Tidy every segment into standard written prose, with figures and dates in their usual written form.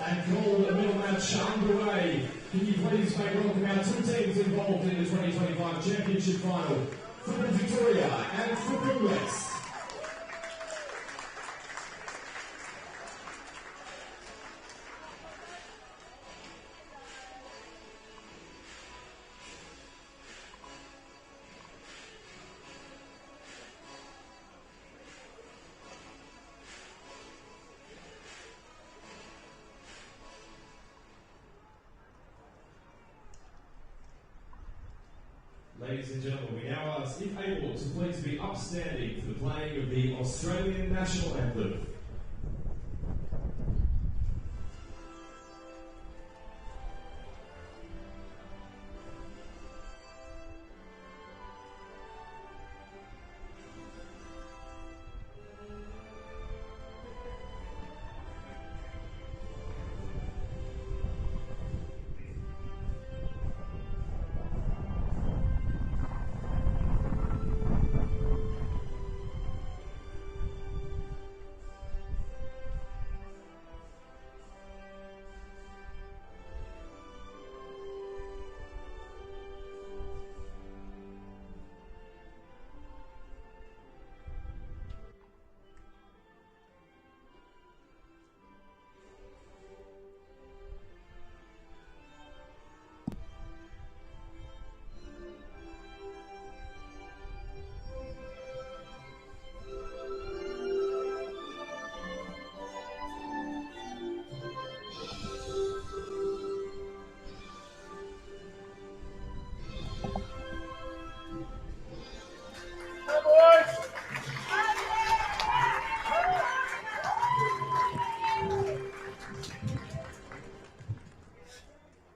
And call the middle match underway. Can you please make welcome our two teams involved in the 2025 Championship Final, Football Victoria and Football West. Ladies and gentlemen, we now ask, if able, to please be upstanding for the playing of the Australian National Anthem.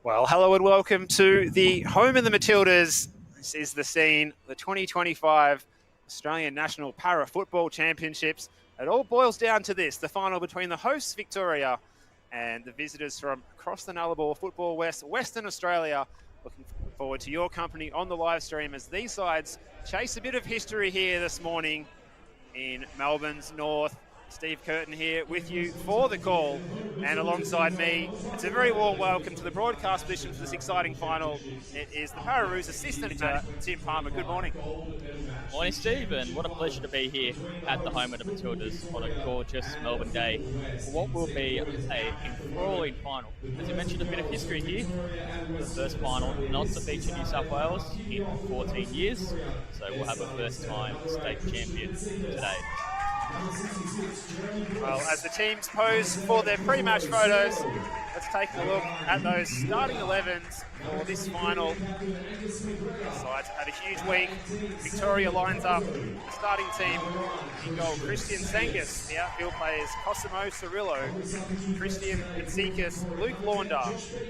Well, hello and welcome to the home of the Matildas. This is the scene, the 2025 Australian National Para Football Championships. It all boils down to this, the final between the hosts Victoria and the visitors from across the Nullarbor, Football West, Western Australia. Looking forward to your company on the live stream as these sides chase a bit of history here this morning in Melbourne's North. Steve Curtin here with you for the call, and alongside me, it's a very warm welcome to the broadcast position for this exciting final. It is the Pararoos assistant manager, Tim Palmer. Good morning. Morning, Steve, and what a pleasure to be here at the home of the Matildas on a gorgeous Melbourne day for what will be an enthralling final. As you mentioned, a bit of history here. The first final not to feature New South Wales in 14 years, so we'll have a first-time state champion today. Well, as the teams pose for their pre-match photos, let's take a look at those starting 11s for this final. The sides have had a huge week. Victoria lines up the starting team. In goal, Christian Zangus. The outfield players, Cosimo Cirillo, Christian Pitsikas, Luke Launder,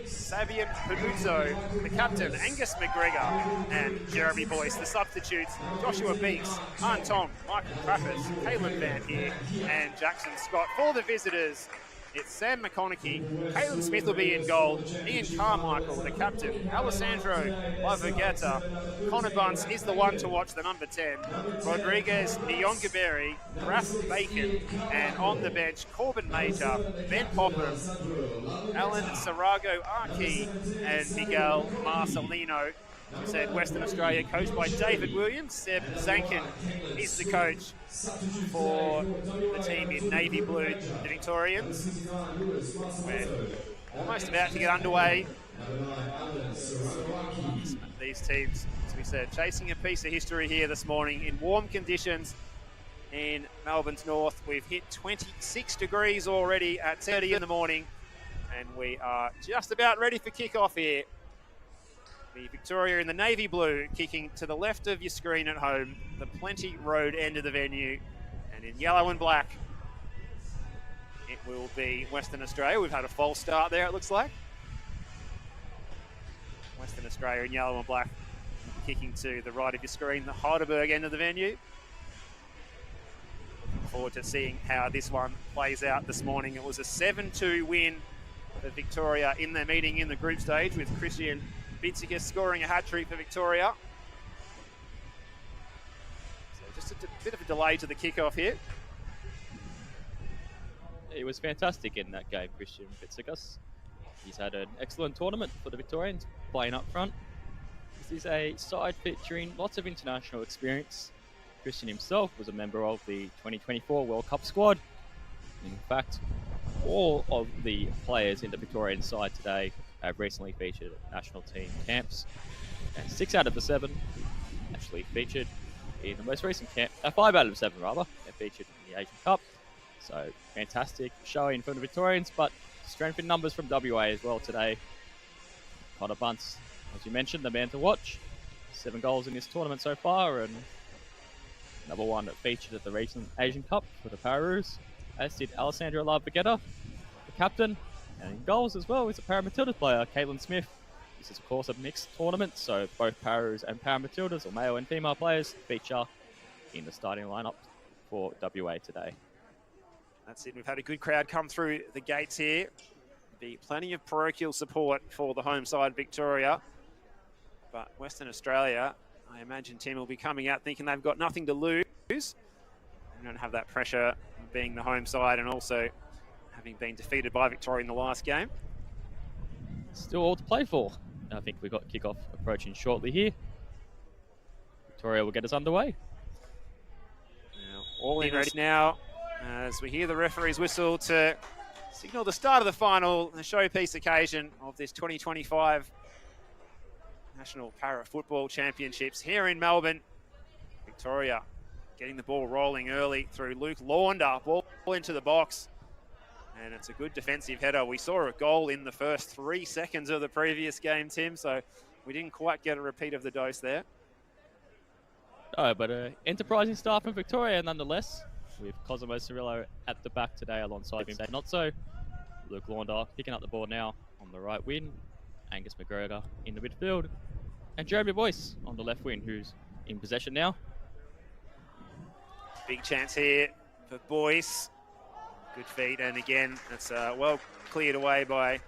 Savian Peduzzo, the captain, Angus McGregor, and Jeremy Boyce. The substitutes, Joshua Beeks, Han Tong, Michael Trafford, Caitlin Van Heer, and Jackson Scott. For the visitors, it's Sam McConaughey, Caleb Smith will be in goal, Ian Carmichael, the captain, Alessandro Lavagetta, Connor Bunce is the one to watch, the number 10, Rodriguez Nyongaberi, Raph Bacon, and on the bench, Corbin Major, Ben Popham, Alan Sarago Arki, and Miguel Marcelino. Said Western Australia, coached by David Williams. Seb Zankin is the coach for the team in navy blue, the Victorians. We're almost about to get underway. These teams, as we said, chasing a piece of history here this morning in warm conditions in Melbourne's North. We've hit 26 degrees already at 30 in the morning, and we are just about ready for kickoff here. The Victoria in the navy blue kicking to the left of your screen at home, the Plenty Road end of the venue, and in yellow and black it will be Western Australia. We've had a false start there, it looks like. Western Australia in yellow and black kicking to the right of your screen, the Heidelberg end of the venue. Looking forward to seeing how this one plays out this morning. It was a 7-2 win for Victoria in their meeting in the group stage, with Christian Bitsikas scoring a hat-trick for Victoria. So just a bit of a delay to the kickoff here. he was fantastic in that game, Christian Fitzsigus. He's had an excellent tournament for the Victorians, playing up front. This is a side featuring lots of international experience. Christian himself was a member of the 2024 World Cup squad. In fact, all of the players in the Victorian side today have recently featured at national team camps. And 6 out of the 7 actually featured in the most recent camp. 5 out of 7 rather, have featured in the Asian Cup. So fantastic showing from the Victorians, but strength in numbers from WA as well today. Connor Bunce, as you mentioned, the man to watch. 7 goals in this tournament so far, and another one that featured at the recent Asian Cup for the Pararoos, as did Alessandra Lavagetta, the captain. And in goals as well is a Paramatildas player, Caitlin Smith. This is, of course, a mixed tournament, so both Pararoos and Paramatildas, or male and female players, feature in the starting lineup for WA today. That's it. We've had a good crowd come through the gates here. Be plenty of parochial support for the home side, Victoria. But Western Australia, I imagine Tim will be coming out thinking they've got nothing to lose. They don't have that pressure being the home side and also having been defeated by Victoria in the last game. Still all to play for. I think we've got kickoff approaching shortly here. Victoria will get us underway. Now, all in ready now as we hear the referee's whistle to signal the start of the final, the showpiece occasion of this 2025 National Para Football Championships here in Melbourne. Victoria getting the ball rolling early through Luke Launder, ball into the box. And it's a good defensive header. We saw a goal in the first 3 seconds of the previous game, Tim, so we didn't quite get a repeat of the dose there. No, but enterprising start from Victoria nonetheless, with Cosimo Cirillo at the back today alongside him. Not so. Luke Launder picking up the ball now on the right wing. Angus McGregor in the midfield. And Jeremy Boyce on the left wing, who's in possession now. Big chance here for Boyce. Good feed, and again, it's well cleared away by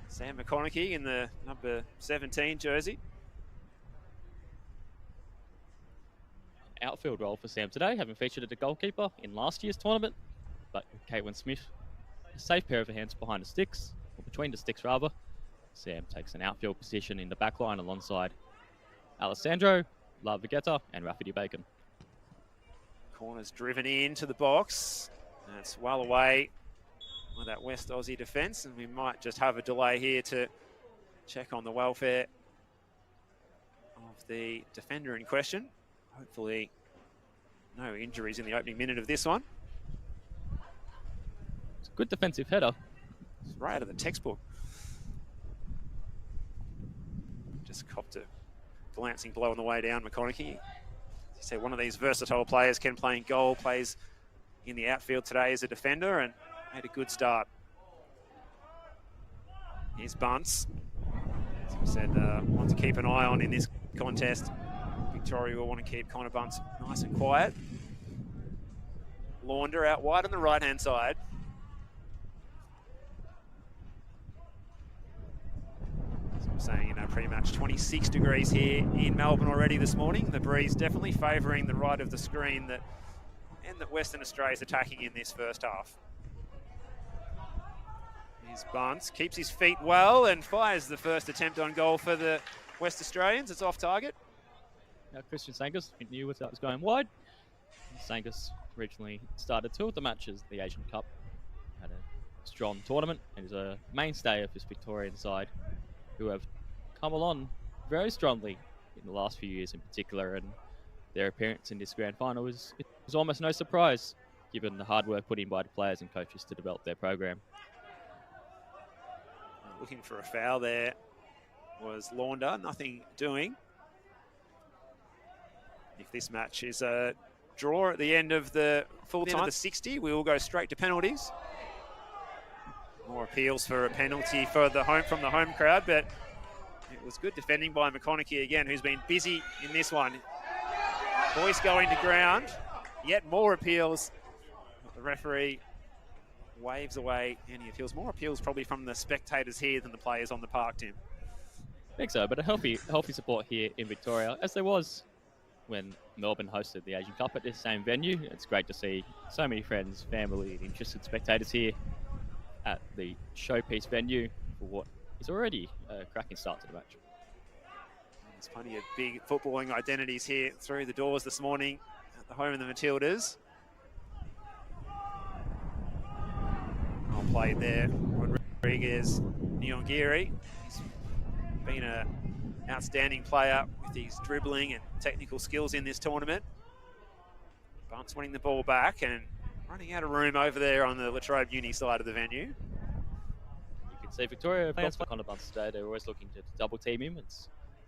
Sam McConaughey in the number 17 jersey. Outfield role for Sam today, having featured as a goalkeeper in last year's tournament. But with Caitlin Smith, a safe pair of hands behind the sticks, or between the sticks rather. Sam takes an outfield position in the back line alongside Alessandro, Lavagetta, and Rafferty Bacon. Corner's driven into the box. That's well away with that West Aussie defence, and we might just have a delay here to check on the welfare of the defender in question. Hopefully no injuries in the opening minute of this one. It's a good defensive header. It's right out of the textbook. Just copped a glancing blow on the way down, McConaughey. As you say, one of these versatile players can play in goal, plays in the outfield today as a defender, and made a good start. Here's Bunce. As we said, want to keep an eye on in this contest. Victoria will want to keep Connor Bunce nice and quiet. Launder out wide on the right-hand side. As I'm saying, you know, pretty much 26 degrees here in Melbourne already this morning. The breeze definitely favouring the right of the screen that Western Australia is attacking in this first half. Here's Bunce, keeps his feet well and fires the first attempt on goal for the West Australians. It's off target. Now Christian Sangus knew that was going wide. Sangus originally started 2 of the matches of the Asian Cup. Had a strong tournament and is a mainstay of this Victorian side, who have come along very strongly in the last few years in particular, and their appearance in this grand final was almost no surprise, given the hard work put in by the players and coaches to develop their program. Looking for a foul there was Launder, nothing doing. If this match is a draw at the end of the full time, of the 60, we will go straight to penalties. More appeals for a penalty for the from the home crowd, but it was good defending by McConaughey again, who's been busy in this one. Boyce going to ground, yet more appeals. The referee waves away any appeals. More appeals probably from the spectators here than the players on the park, Tim. I think so, but a healthy support here in Victoria, as there was when Melbourne hosted the Asian Cup at this same venue. It's great to see so many friends, family, and interested spectators here at the showpiece venue for what is already a cracking start to the match. There's plenty of big footballing identities here through the doors this morning at the home of the Matildas. Well played there, Rodriguez Nyongiri. He's been an outstanding player with his dribbling and technical skills in this tournament. Bunce winning the ball back and running out of room over there on the La Trobe Uni side of the venue. You can see Victoria plans for Connor Bunce today. They're always looking to double team him. It's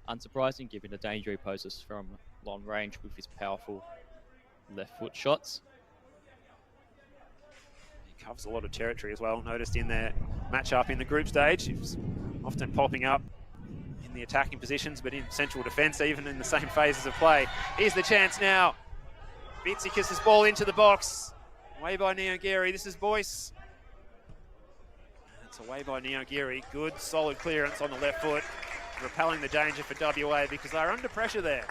unsurprising given the danger he poses from long range with his powerful left foot shots. He covers a lot of territory as well. Noticed in their match-up in the group stage, he's often popping up in the attacking positions, but in central defence, even in the same phases of play. Here's the chance now. Bitzy kisses ball into the box. Away by Nyongiri. This is Boyce. It's away by Nyongiri. Good, solid clearance on the left foot, repelling the danger for WA because they're under pressure there.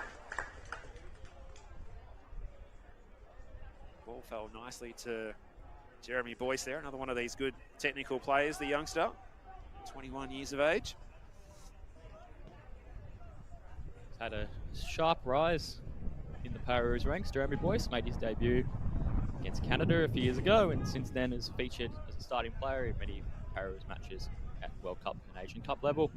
Ball fell nicely to Jeremy Boyce there. Another one of these good technical players, the youngster, 21 years of age. He's had a sharp rise in the Pararoos ranks. Jeremy Boyce made his debut against Canada a few years ago, and since then has featured as a starting player in many Pararoos matches at World Cup and Asian Cup level.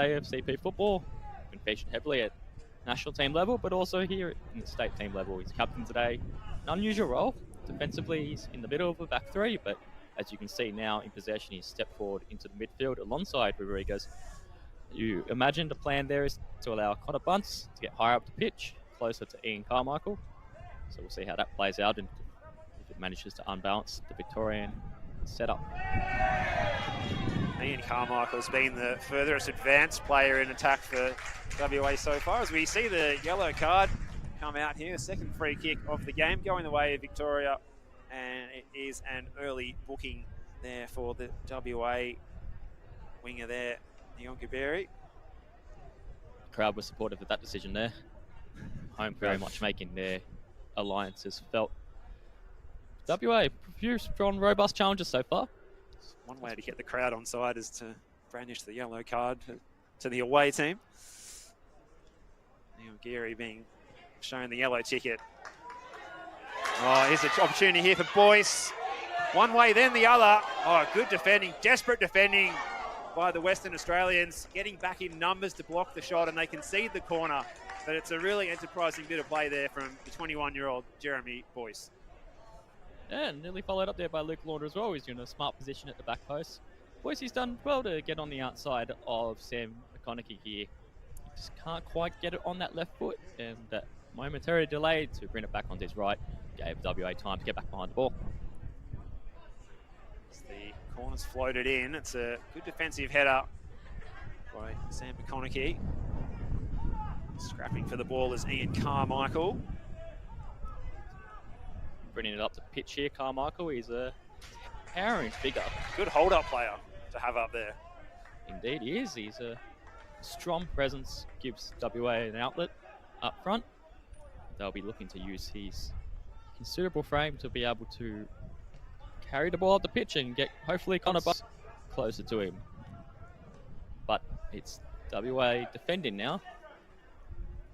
day of CP football. Been featured heavily at national team level, but also here in the state team level. He's captain today. An unusual role. Defensively, he's in the middle of a back three, but as you can see now in possession, he's stepped forward into the midfield alongside Rodriguez. You imagine the plan there is to allow Connor Bunce to get higher up the pitch, closer to Ian Carmichael. So we'll see how that plays out and if it manages to unbalance the Victorian setup. Ian Carmichael's been the furthest advanced player in attack for WA so far, as we see the yellow card come out here. Second free kick of the game going the way of Victoria, and it is an early booking there for the WA winger there, Nyongaberi. The crowd was supportive of that decision there. Home very much making their alliances felt. WA, a few strong, robust challenges so far. One way to get the crowd on side is to brandish the yellow card to the away team. Nyongaberi being shown the yellow ticket. Oh, here's an opportunity here for Boyce. One way, then the other. Oh, good defending, desperate defending by the Western Australians, getting back in numbers to block the shot, and they concede the corner. But it's a really enterprising bit of play there from the 21-year-old Jeremy Boyce. Yeah, nearly followed up there by Luke Lauder as well. He's in a smart position at the back post. Boyce, he's done well to get on the outside of Sam McConaughey here. He just can't quite get it on that left foot, and that momentary delay to bring it back onto his right gave WA time to get back behind the ball. As the corner's floated in, it's a good defensive header by Sam McConaughey. Scrapping for the ball is Ian Carmichael. Bringing it up the pitch here, Carmichael. He's a towering figure. Good hold-up player to have up there. Indeed he is. He's a strong presence, gives WA an outlet up front. They'll be looking to use his considerable frame to be able to carry the ball up the pitch and get, hopefully, Connor Bunce closer to him. But it's WA defending now.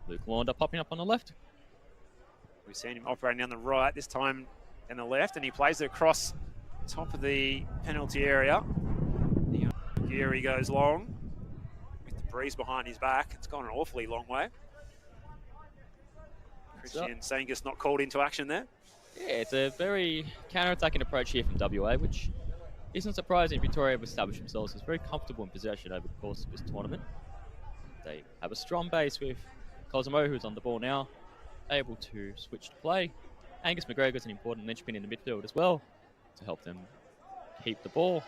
Luke Launder popping up on the left. We've seen him operating down the right, this time in the left, and he plays it across top of the penalty area. Geary goes long with the breeze behind his back. It's gone an awfully long way. Christian Sangus not called into action there. Yeah, it's a very counter-attacking approach here from WA, which isn't surprising. Victoria have established themselves as very comfortable in possession over the course of this tournament. They have a strong base with Cosimo, who's on the ball now, able to switch to play. Angus McGregor's an important linchpin in the midfield as well to help them keep the ball.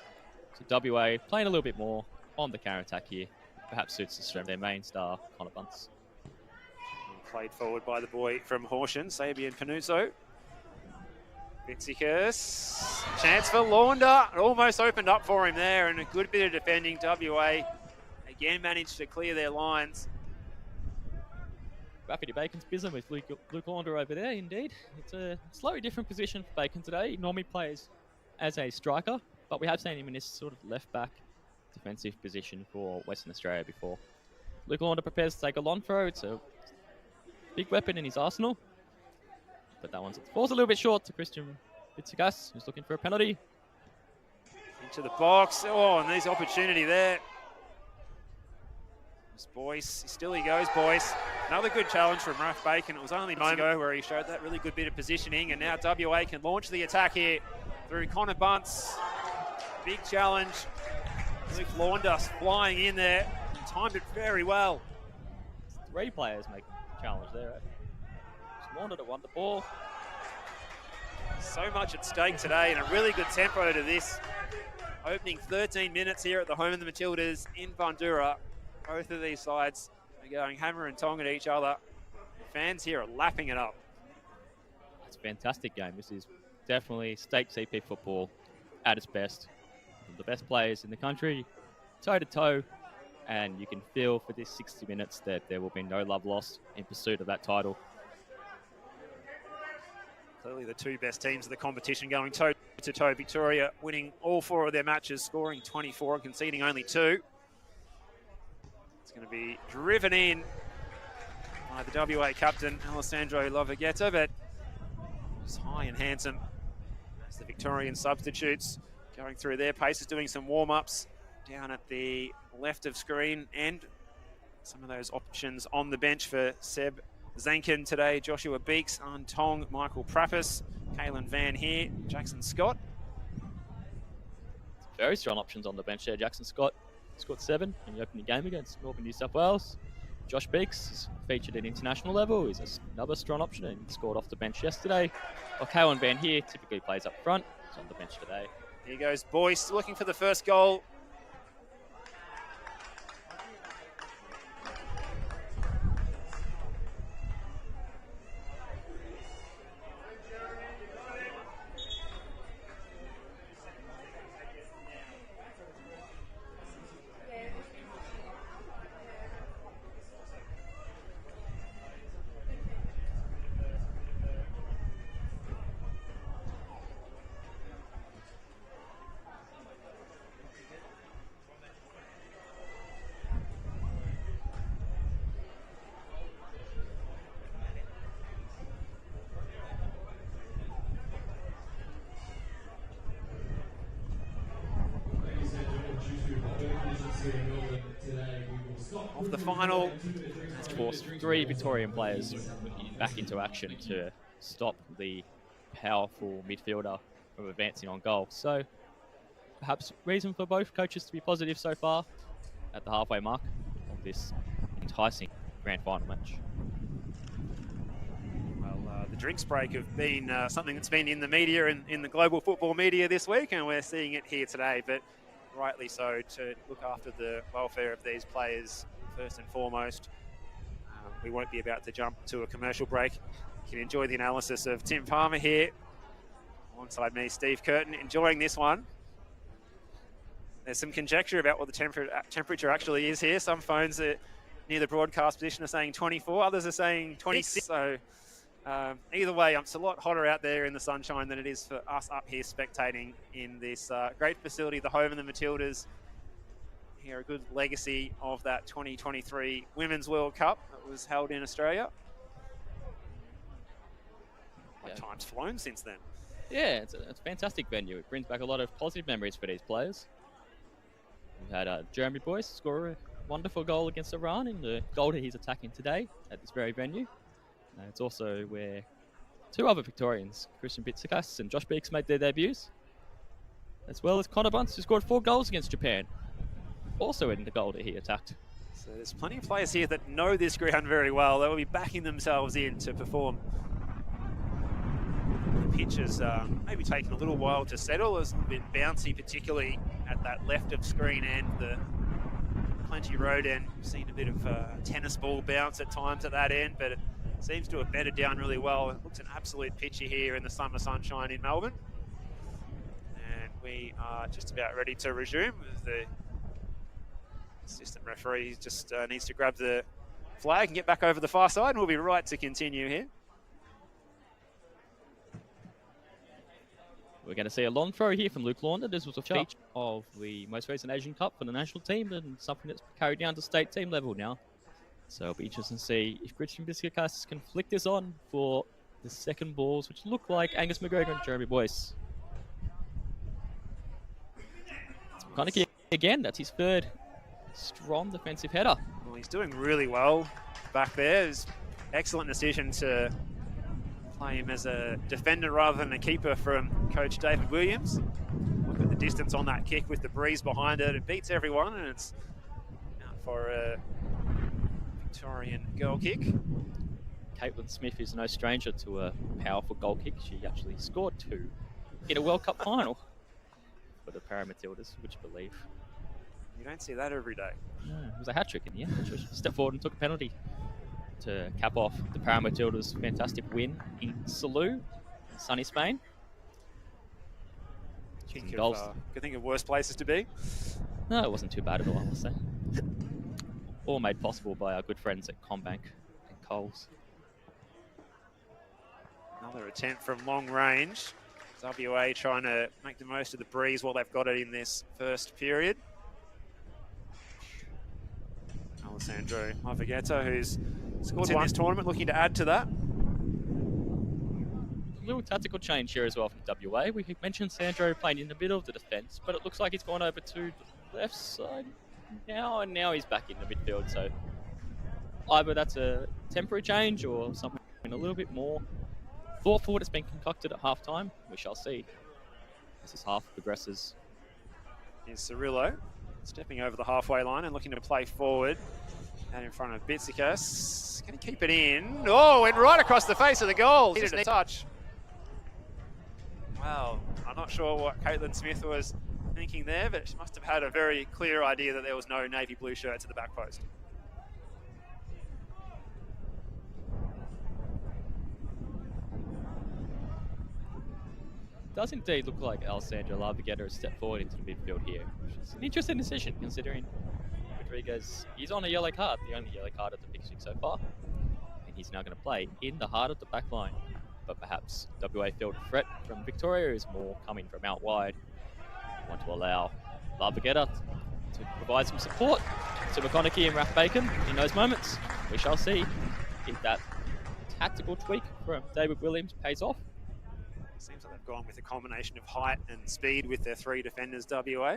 So WA playing a little bit more on the counter-attack here. Perhaps suits the strength of their main star, Connor Bunce. Played forward by the boy from Horsham, Sabian Panuzzo. Bitzikus, chance for Launder. It almost opened up for him there, and a good bit of defending. WA again managed to clear their lines. Rapid Bacon's busy with Luke Launder over there, indeed. It's a slightly different position for Bacon today. He normally plays as a striker, but we have seen him in this sort of left-back defensive position for Western Australia before. Luke Launder prepares to take a long throw. It's a big weapon in his arsenal. But that one falls a little bit short to Christian Bitzikas, who's looking for a penalty. Into the box. Oh, and there's opportunity there. Boyce, still he goes, Boyce. Another good challenge from Ralph Bacon. It was only a moment ago where he showed that really good bit of positioning, and now WA can launch the attack here through Connor Bunce. Big challenge. Luke Launder flying in there and timed it very well. 3 players making the challenge there. Launder that won the ball. So much at stake today, and a really good tempo to this. Opening 13 minutes here at the home of the Matildas in Bundoora. Both of these sides are going hammer and tong at each other. The fans here are lapping it up. It's a fantastic game. This is definitely state CP football at its best. The best players in the country, toe-to-toe, and you can feel for this 60 minutes that there will be no love lost in pursuit of that title. Clearly the 2 best teams of the competition going toe-to-toe. Victoria winning all 4 of their matches, scoring 24 and conceding only 2. It's going to be driven in by the WA captain, Alessandro Lovaghetta, but he's high and handsome as the Victorian substitutes going through their paces, doing some warm-ups down at the left of screen and some of those options on the bench for Seb Zankin today. Joshua Beeks, An Tong, Michael Prappis, Kalen Van here, Jackson Scott. Very strong options on the bench there. Jackson Scott scored 7 in the opening game against Northern New South Wales. Josh Beeks is featured at international level. He's another strong option and scored off the bench yesterday. While Kalen Van here typically plays up front. He's on the bench today. Here goes Boyce looking for the first goal. Of the final, has forced 3 Victorian players back into action to stop the powerful midfielder from advancing on goal. So perhaps reason for both coaches to be positive so far at the halfway mark of this enticing grand final match. Well, the drinks break have been something that's been in the media and in the global football media this week, and we're seeing it here today, but rightly so, to look after the welfare of these players first and foremost. We won't be about to jump to a commercial break. You can enjoy the analysis of Tim Palmer here alongside me, Steve Curtin, enjoying this one. There's some conjecture about what the temperature actually is here. Some phones near the broadcast position are saying 24, others are saying 26. So either way, it's a lot hotter out there in the sunshine than it is for us up here spectating in this great facility, the home of the Matildas. Here, a good legacy of that 2023 Women's World Cup that was held in Australia. Yeah. Time's flown since then. Yeah, it's a fantastic venue. It brings back a lot of positive memories for these players. We've had Jeremy Boyce score a wonderful goal against Iran in the goal that he's attacking today at this very venue. It's also where 2 other Victorians, Christian Bitsikas and Josh Beeks, made their debuts, as well as Connor Bunce, who scored 4 goals against Japan, also in the goal that he attacked. So there's plenty of players here that know this ground very well. They will be backing themselves in to perform. The pitch has maybe taken a little while to settle. It's a bit bouncy, particularly at that left of screen end, the Plenty Road end. We've seen a bit of tennis ball bounce at times at that end, but it seems to have bedded down really well. It looks an absolute pitcher here in the summer sunshine in Melbourne. And we are just about ready to resume. The assistant referee just needs to grab the flag and get back over the far side, and we'll be right to continue here. We're going to see a long throw here from Luke Launder. This was a feature of the most recent Asian Cup for the national team and something that's carried down to state team level now. So it'll be interesting to see if Christian Bitsikas can flick this on for the second balls, which look like Angus McGregor and Jeremy Boyce. Kind of again, that's his 3rd strong defensive header. Well, he's doing really well back there. It's excellent decision to play him as a defender rather than a keeper from Coach David Williams. Look at the distance on that kick with the breeze behind it. It beats everyone, and it's out for a Victorian goal kick. Caitlin Smith is no stranger to a powerful goal kick. She actually scored 2 in a World Cup final for the Paramatildas, would you believe? You don't see that every day. No, it was a hat-trick in the end. She stepped forward and took a penalty to cap off the Paramatildas' fantastic win in Salou, sunny Spain. Could think of worse places to be. No, it wasn't too bad at all, I must say. All made possible by our good friends at Combank and Coles. Another attempt from long range. WA trying to make the most of the breeze while they've got it in this first period. Alessandro Mavaghetto, who's scored in this tournament, looking to add to that. A little tactical change here as well from WA. We mentioned Sandro playing in the middle of the defence, but it looks like he's gone over to the left side now, and now he's back in the midfield. So either that's a temporary change or something a little bit more thoughtful that's been concocted at halftime. We shall see as this half progresses. Here's Cirillo stepping over the halfway line and looking to play forward. Out in front of Bitsikas. Going to keep it in. Oh, and right across the face of the goal. Needed a touch. Well, I'm not sure what Caitlin Smith was thinking there, but she must have had a very clear idea that there was no navy blue shirts at the back post. Does indeed look like Alessandra Lavigetta has stepped forward into the midfield here, which is an interesting decision considering Rodriguez is on a yellow card, the only yellow card of the fixture so far, and he's now going to play in the heart of the back line. But perhaps WA field threat from Victoria is more coming from out wide. We want to allow Lavigetta to provide some support to McConaughey and Raph Bacon in those moments. We shall see if that tactical tweak from David Williams pays off. Seems like they've gone with a combination of height and speed with their three defenders, WA.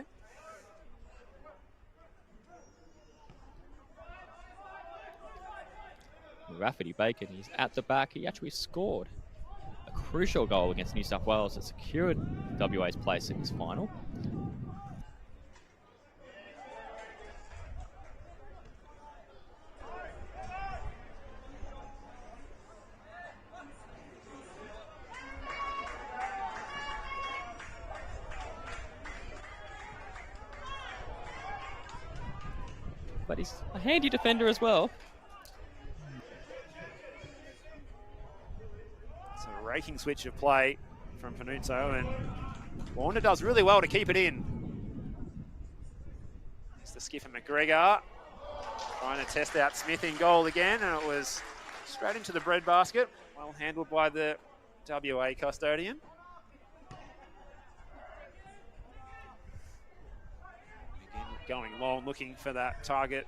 Rafferty Bacon, he's at the back. He actually scored a crucial goal against New South Wales that secured WA's place in this final. But he's a handy defender as well. It's a raking switch of play from Panuzzo, and Warner does really well to keep it in. It's the skipper McGregor trying to test out Smith in goal again, and it was straight into the breadbasket. Well handled by the WA custodian. Going long, looking for that target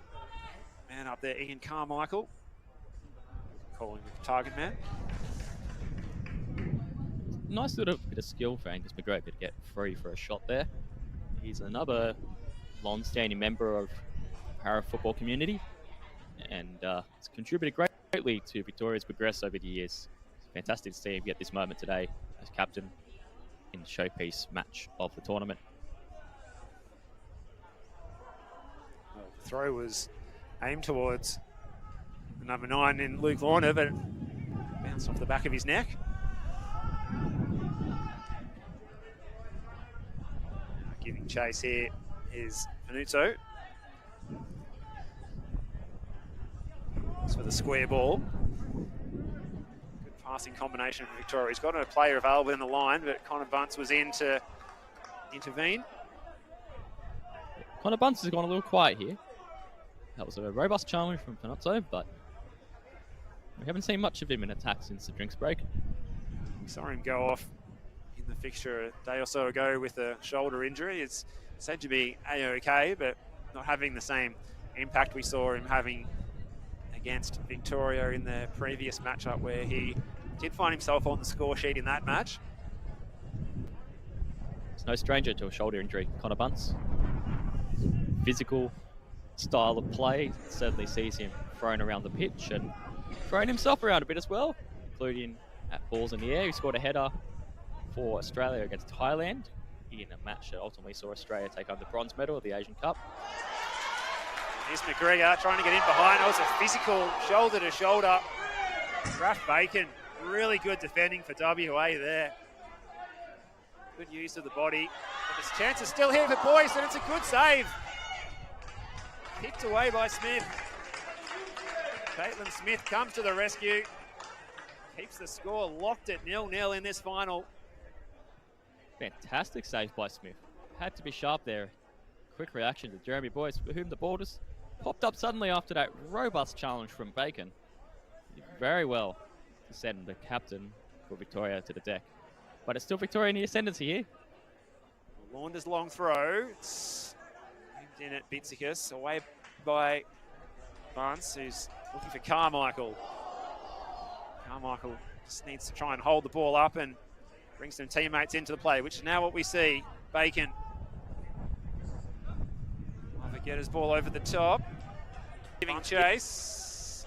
man up there, Ian Carmichael. Calling the target man. Nice little bit of skill for Angus McGregor to get free for a shot there. He's another long-standing member of the para football community and has contributed greatly to Victoria's progress over the years. It's fantastic to see him get this moment today as captain in the showpiece match of the tournament. Well, the throw was aimed towards the number 9 in Luke Lorner, but bounced off the back of his neck. Giving chase here is Panuzzo. It's for the square ball. Good passing combination for Victoria. He's got a player available in the line, but Connor Bunce was in to intervene. Connor Bunce has gone a little quiet here. That was a robust challenge from Panuzzo, but we haven't seen much of him in attack since the drinks break. We saw him go off in the fixture a day or so ago with a shoulder injury. It's said to be A-OK, but not having the same impact we saw him having against Victoria in the previous matchup, where he did find himself on the score sheet in that match. He's no stranger to a shoulder injury, Connor Bunce. Physical style of play certainly sees him thrown around the pitch and thrown himself around a bit as well, including at balls in the air. He scored a header for Australia against Thailand in a match that ultimately saw Australia take home the bronze medal of the Asian Cup. Here's McGregor trying to get in behind. It was a physical shoulder to shoulder. Raph Bacon, really good defending for WA there. Good use of the body. But this chance is still here for Boyce, and it's a good save. Picked away by Smith. Caitlin Smith comes to the rescue. Keeps the score locked at 0-0 in this final. Fantastic save by Smith. Had to be sharp there. Quick reaction to Jeremy Boyce, for whom the ball just popped up suddenly after that robust challenge from Bacon. He did very well to send the captain for Victoria to the deck. But it's still Victoria in the ascendancy here. Launder's long throw. It's in at Bitsikas, away by Bunce, who's looking for Carmichael. Carmichael just needs to try and hold the ball up and bring some teammates into the play, which is now what we see. Bacon. Get his ball over the top. Giving chase.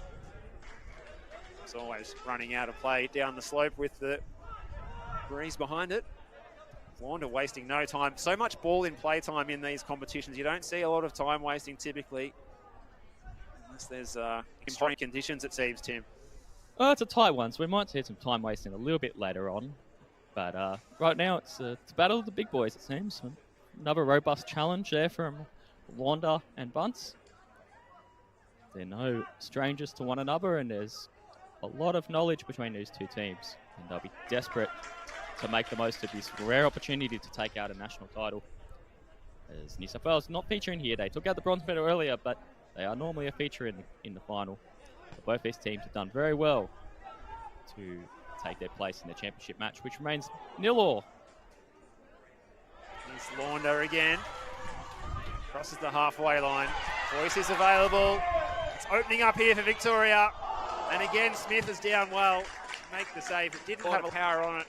It's always running out of play down the slope with the breeze behind it. Launder wasting no time. So much ball in play time in these competitions. You don't see a lot of time wasting typically. Unless there's extreme conditions, it seems, Tim. It's a tight one, so we might see some time wasting a little bit later on. But right now, it's a battle of the big boys, it seems. Another robust challenge there from Launder and Bunce. They're no strangers to one another, and there's a lot of knowledge between these two teams. And they'll be desperate to make the most of this rare opportunity to take out a national title. As New South Wales not featuring here, they took out the bronze medal earlier, but they are normally a feature in the final. But both these teams have done very well to take their place in the championship match, which remains 0-0. Here's Launder again. Crosses the halfway line. Voice is available. It's opening up here for Victoria. And again, Smith is down well. Make the save. It didn't have power on it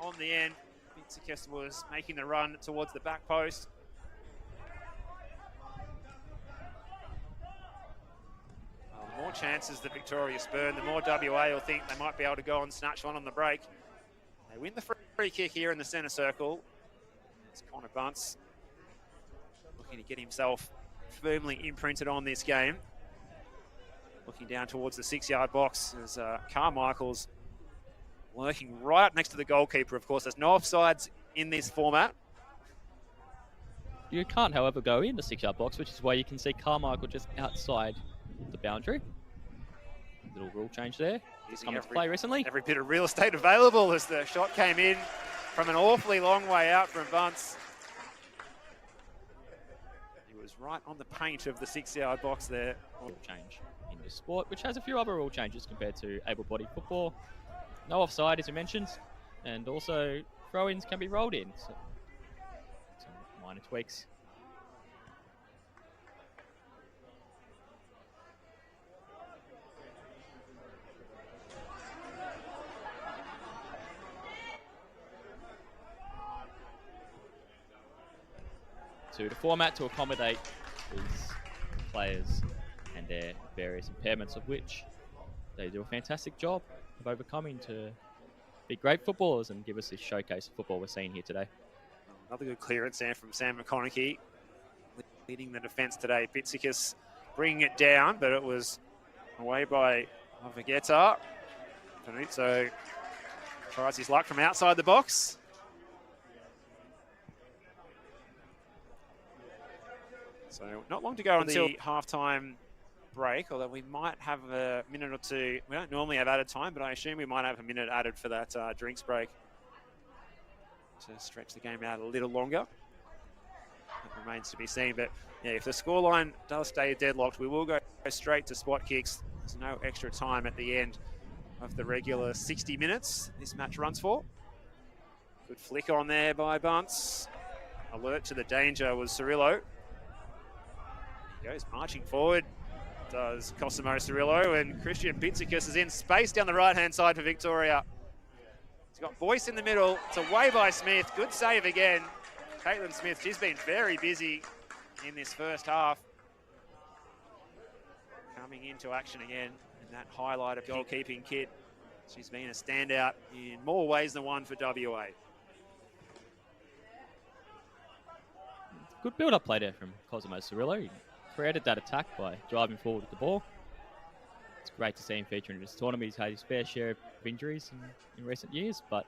on the end. Bitsikis was making the run towards the back post. The more chances that Victoria spurn, the more WA will think they might be able to go and snatch one on the break. They win the free kick here in the centre circle. It's Connor Bunce looking to get himself firmly imprinted on this game. Looking down towards the 6-yard box as Carmichael's working right next to the goalkeeper. Of course, there's no offsides in this format. You can't, however, go in the 6-yard box, which is why you can see Carmichael just outside the boundary. Little rule change there. He's come into play recently. Every bit of real estate available as the shot came in from an awfully long way out from Bunce. He was right on the paint of the 6-yard box there. Rule change in this sport, which has a few other rule changes compared to able-bodied football. No offside, as you mentioned, and also throw-ins can be rolled in. So, some minor tweaks. To the format to accommodate these players and their various impairments, of which they do a fantastic job of overcoming to be great footballers and give us this showcase of football we're seeing here today. Another good clearance there from Sam McConaughey, leading the defence today. Bitsikis bringing it down, but it was away by Avageta. Panuzzo tries his luck from outside the box. So not long to go until half-time break, although we might have a minute or two. We don't normally have added time, but I assume we might have a minute added for that drinks break to stretch the game out a little longer. That remains to be seen, but yeah, if the scoreline does stay deadlocked, we will go straight to spot kicks. There's no extra time at the end of the regular 60 minutes this match runs for. Good flick on there by Bunce. Alert to the danger was Cirillo. He goes marching forward, does Cosimo Cirillo, and Christian Bitsikis is in space down the right-hand side for Victoria. He's got Boyce in the middle. It's away by Smith. Good save again. Caitlin Smith, she's been very busy in this first half. Coming into action again in that highlight of goalkeeping kit. She's been a standout in more ways than one for WA. Good build-up play there from Cosimo Cirillo. He created that attack by driving forward with the ball. It's great to see him featuring in this tournament. He's had his fair share of injuries in recent years, but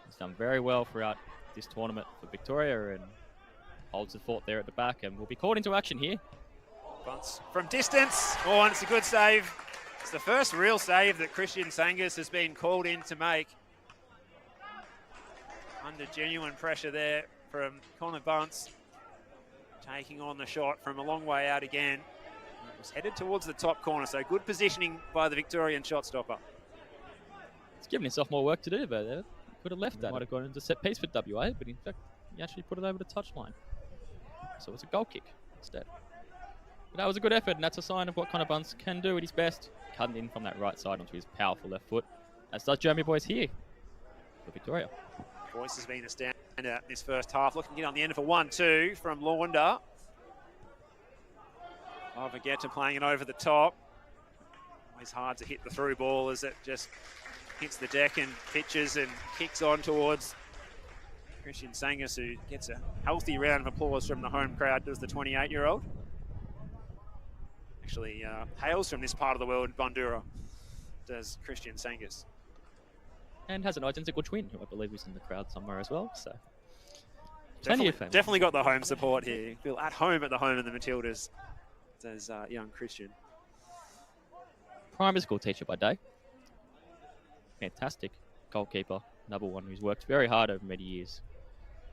he's done very well throughout this tournament for Victoria and holds the fort there at the back and will be called into action here. Bunce from distance. Oh, and it's a good save. It's the first real save that Christian Sangus has been called in to make. Under genuine pressure there from Connor Bunce. Taking on the shot from a long way out again. It was headed towards the top corner, so good positioning by the Victorian shot stopper. He's given himself more work to do, but he could have left that. Might have gone into set piece for WA, but in fact, he actually put it over the touchline. So it's a goal kick instead. But that was a good effort, and that's a sign of what Connor Bunce can do at his best. Cutting in from that right side onto his powerful left foot, as does Jeremy Boyce here for Victoria. Boyce has been a standout this first half, looking in on the end of a 1-2 from Launder. Avageta playing it over the top. Always hard to hit the through ball as it just hits the deck and pitches and kicks on towards Christian Sangus, who gets a healthy round of applause from the home crowd, does the 28-year-old. Actually hails from this part of the world, Bandura, does Christian Sangus. And has an identical twin, who I believe is in the crowd somewhere as well. So plenty of family. Definitely got the home support here. Feel at home at the home of the Matildas, says young Christian. Primary school teacher by day. Fantastic goalkeeper. Number one, who's worked very hard over many years.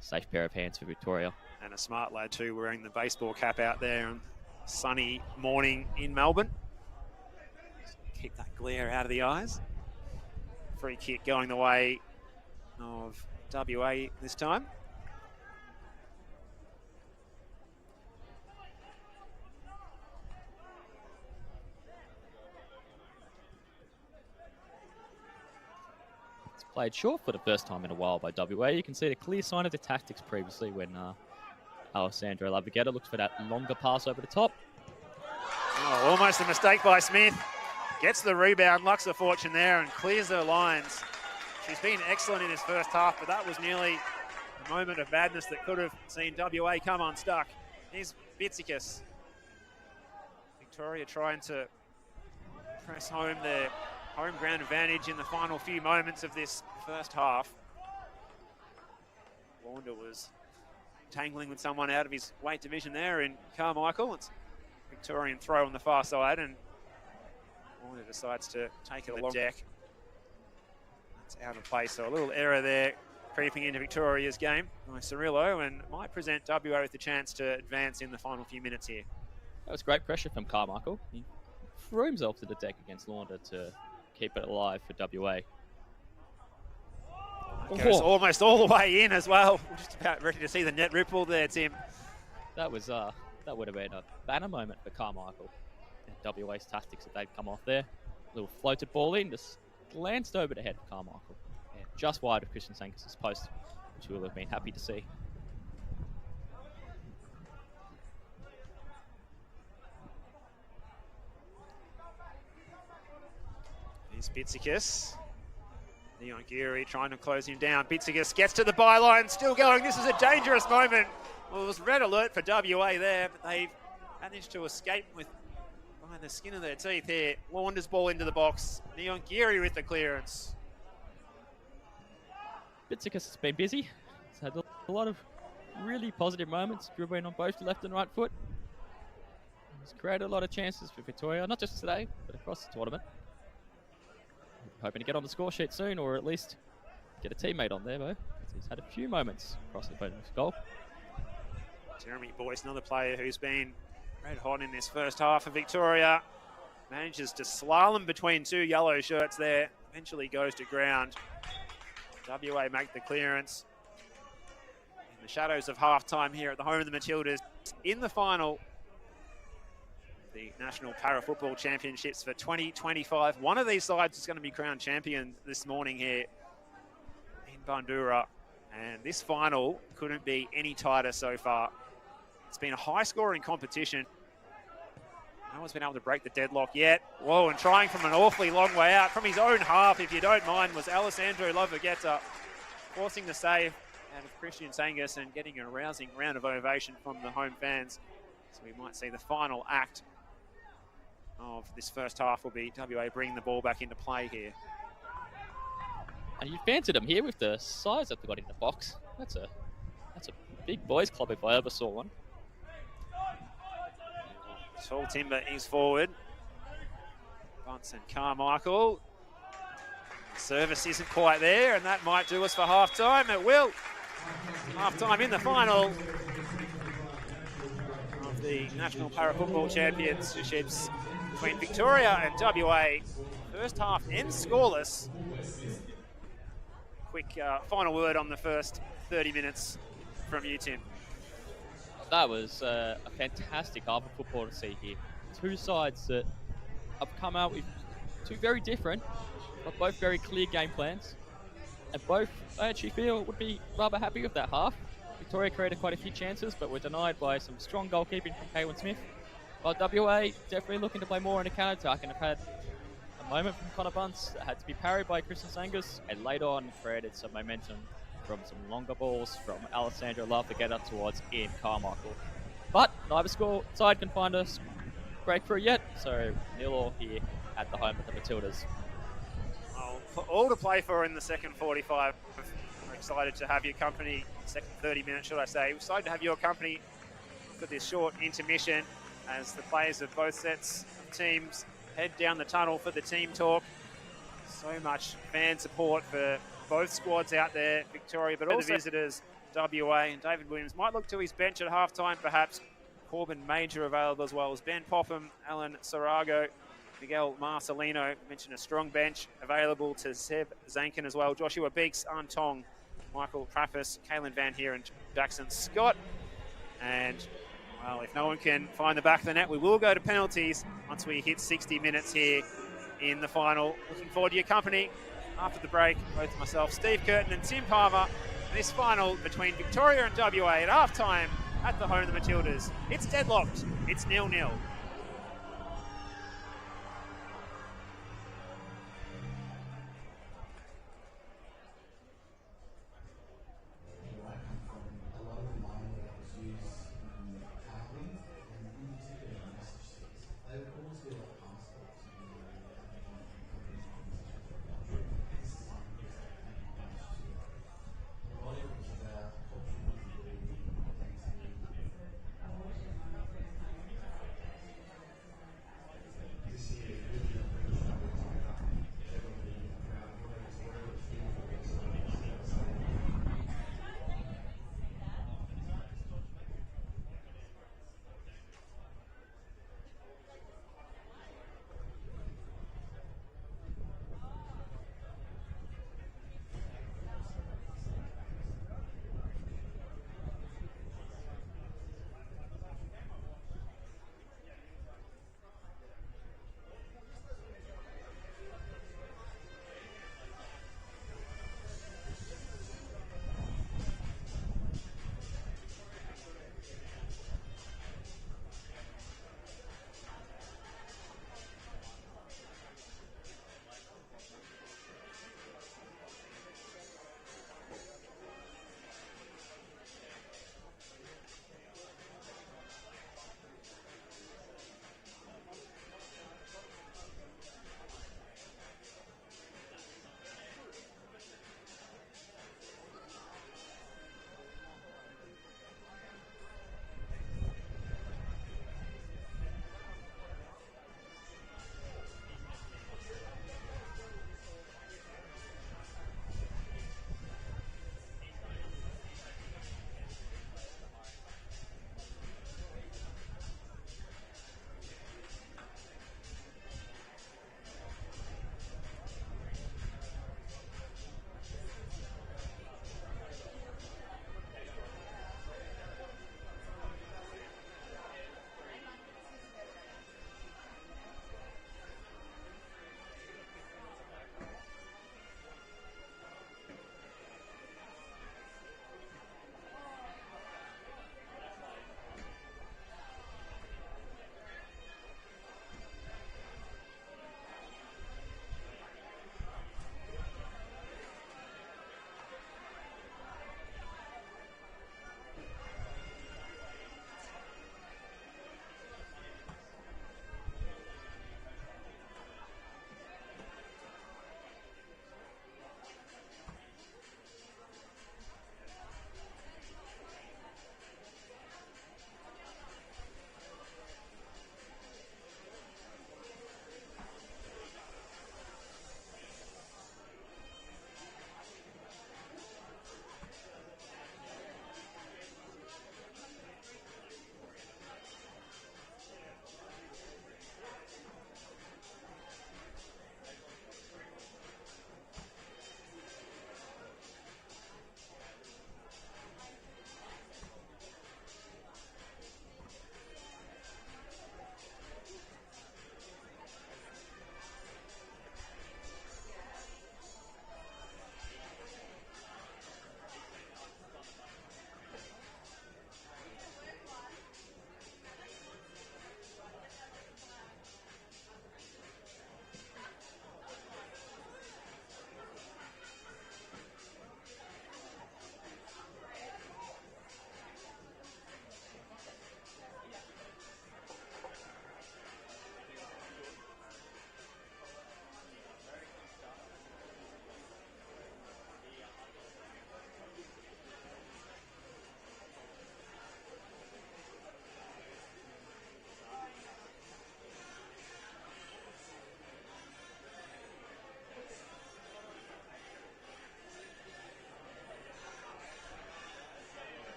Safe pair of hands for Victoria. And a smart lad too, wearing the baseball cap out there on a sunny morning in Melbourne. Just keep that glare out of the eyes. Free kick going the way of WA this time. It's played short for the first time in a while by WA. You can see the clear sign of the tactics previously when Alessandro Lavagetta looks for that longer pass over the top. Oh, almost a mistake by Smith. Gets the rebound, lucks the fortune there and clears her lines. She's been excellent in this first half, but that was nearly a moment of madness that could have seen WA come unstuck. Here's Bitsikis. Victoria trying to press home their home ground advantage in the final few moments of this first half. Launder was tangling with someone out of his weight division there in Carmichael. It's Victorian throw on the far side, and Launder decides to take it along the deck. That's out of place, so a little error there creeping into Victoria's game by Cirillo, and might present WA with the chance to advance in the final few minutes here. That was great pressure from Carmichael. He threw himself to the deck against Launder to keep it alive for WA. Goes almost all the way in as well. We're just about ready to see the net ripple there, Tim. That was that would have been a banner moment for Carmichael. And WA's tactics that they'd come off there. Little floated ball in, just glanced over the head of Carmichael. Yeah, just wide of Christian Sankis' post, which we'll have been happy to see. Here's Bitsikis. Leon Geary trying to close him down. Bitsikis gets to the byline, still going. This is a dangerous moment. Well, it was red alert for WA there, but they've managed to escape with by the skin of their teeth here. Launder's ball into the box. Leon Geary with the clearance. Bitsikis has been busy. He's had a lot of really positive moments, dribbling on both the left and right foot. He's created a lot of chances for Victoria, not just today, but across the tournament. Hoping to get on the score sheet soon, or at least get a teammate on there, though. He's had a few moments across the opponent's goal. Jeremy Boyce, another player who's been red hot in this first half of Victoria. Manages to slalom between two yellow shirts there. Eventually goes to ground. WA make the clearance. In the shadows of half-time here at the home of the Matildas. In the final, the National Para-Football Championships for 2025. One of these sides is going to be crowned champion this morning here in Bandura. And this final couldn't be any tighter so far. It's been a high-scoring competition. No one's been able to break the deadlock yet. Whoa, and trying from an awfully long way out, from his own half, if you don't mind, was Alessandro Lavagetta, forcing the save out of Christian Sangus and getting a rousing round of ovation from the home fans. So we might see the final act of this first half will be WA bringing the ball back into play here. And you fancied them here with the size that they got in the box. That's a big boys club if I ever saw one. Tall Timber is forward. Bunce and Carmichael. Service isn't quite there, and that might do us for half-time. It will. Half-time in the final of the National Para-Football Championships between Victoria and WA. First half ends scoreless. Quick final word on the first 30 minutes from you, Tim. That was a fantastic half of football to see here. Two sides that have come out with two very different, but both very clear game plans. And both, I actually feel, would be rather happy with that half. Victoria created quite a few chances, but were denied by some strong goalkeeping from Kaywin Smith. While WA definitely looking to play more in a counter-attack and have had a moment from Connor Bunce that had to be parried by Christian Sangus, and later on created some momentum from some longer balls from Alessandro Love to get up towards Ian Carmichael. But neither side can find a breakthrough yet, so 0-0 here at the home of the Matildas. Well, all to play for in the second 45. We're excited to have your company, second 30 minutes, should I say. We're excited to have your company for this short intermission as the players of both sets of teams head down the tunnel for the team talk. So much fan support for both squads out there, Victoria, but also the visitors, WA, and David Williams might look to his bench at halftime, perhaps. Corbin Major available as well as Ben Popham, Alan Sarago, Miguel Marcelino. Mentioned a strong bench available to Seb Zankin as well. Joshua Beeks, Antong, Michael Traffus, Kalen Van Heer, and Jackson Scott. And, well, if no one can find the back of the net, we will go to penalties once we hit 60 minutes here in the final. Looking forward to your company after the break. Both myself, Steve Curtin, and Tim Palmer. This final between Victoria and WA at halftime at the home of the Matildas. It's deadlocked. It's 0-0.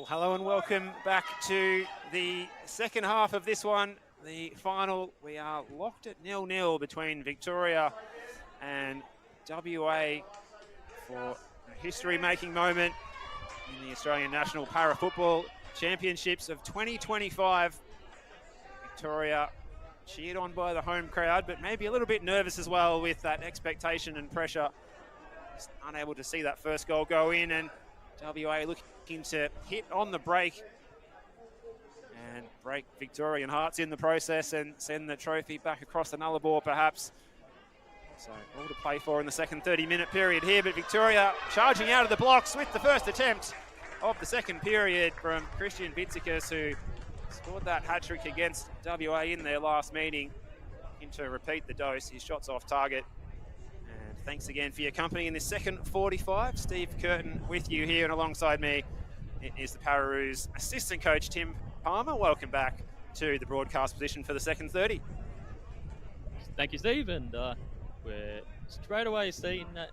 Well, hello and welcome back to the second half of this one, the final. We are locked at 0-0 between Victoria and WA for a history-making moment in the Australian National Para Football Championships of 2025. Victoria cheered on by the home crowd, but maybe a little bit nervous as well with that expectation and pressure. Just unable to see that first goal go in, and WA looking to hit on the break and break Victorian hearts in the process and send the trophy back across the Nullarbor perhaps. So all to play for in the second 30-minute period here, but Victoria charging out of the blocks with the first attempt of the second period from Christian Bitzikas, who scored that hat-trick against WA in their last meeting. Looking to repeat the dose. His shot's off target. And thanks again for your company in this second 45. Steve Curtin with you here, and alongside me is the Pararoos assistant coach, Tim Palmer. Welcome back to the broadcast position for the second 30. Thank you, Steve. And we're straight away seeing that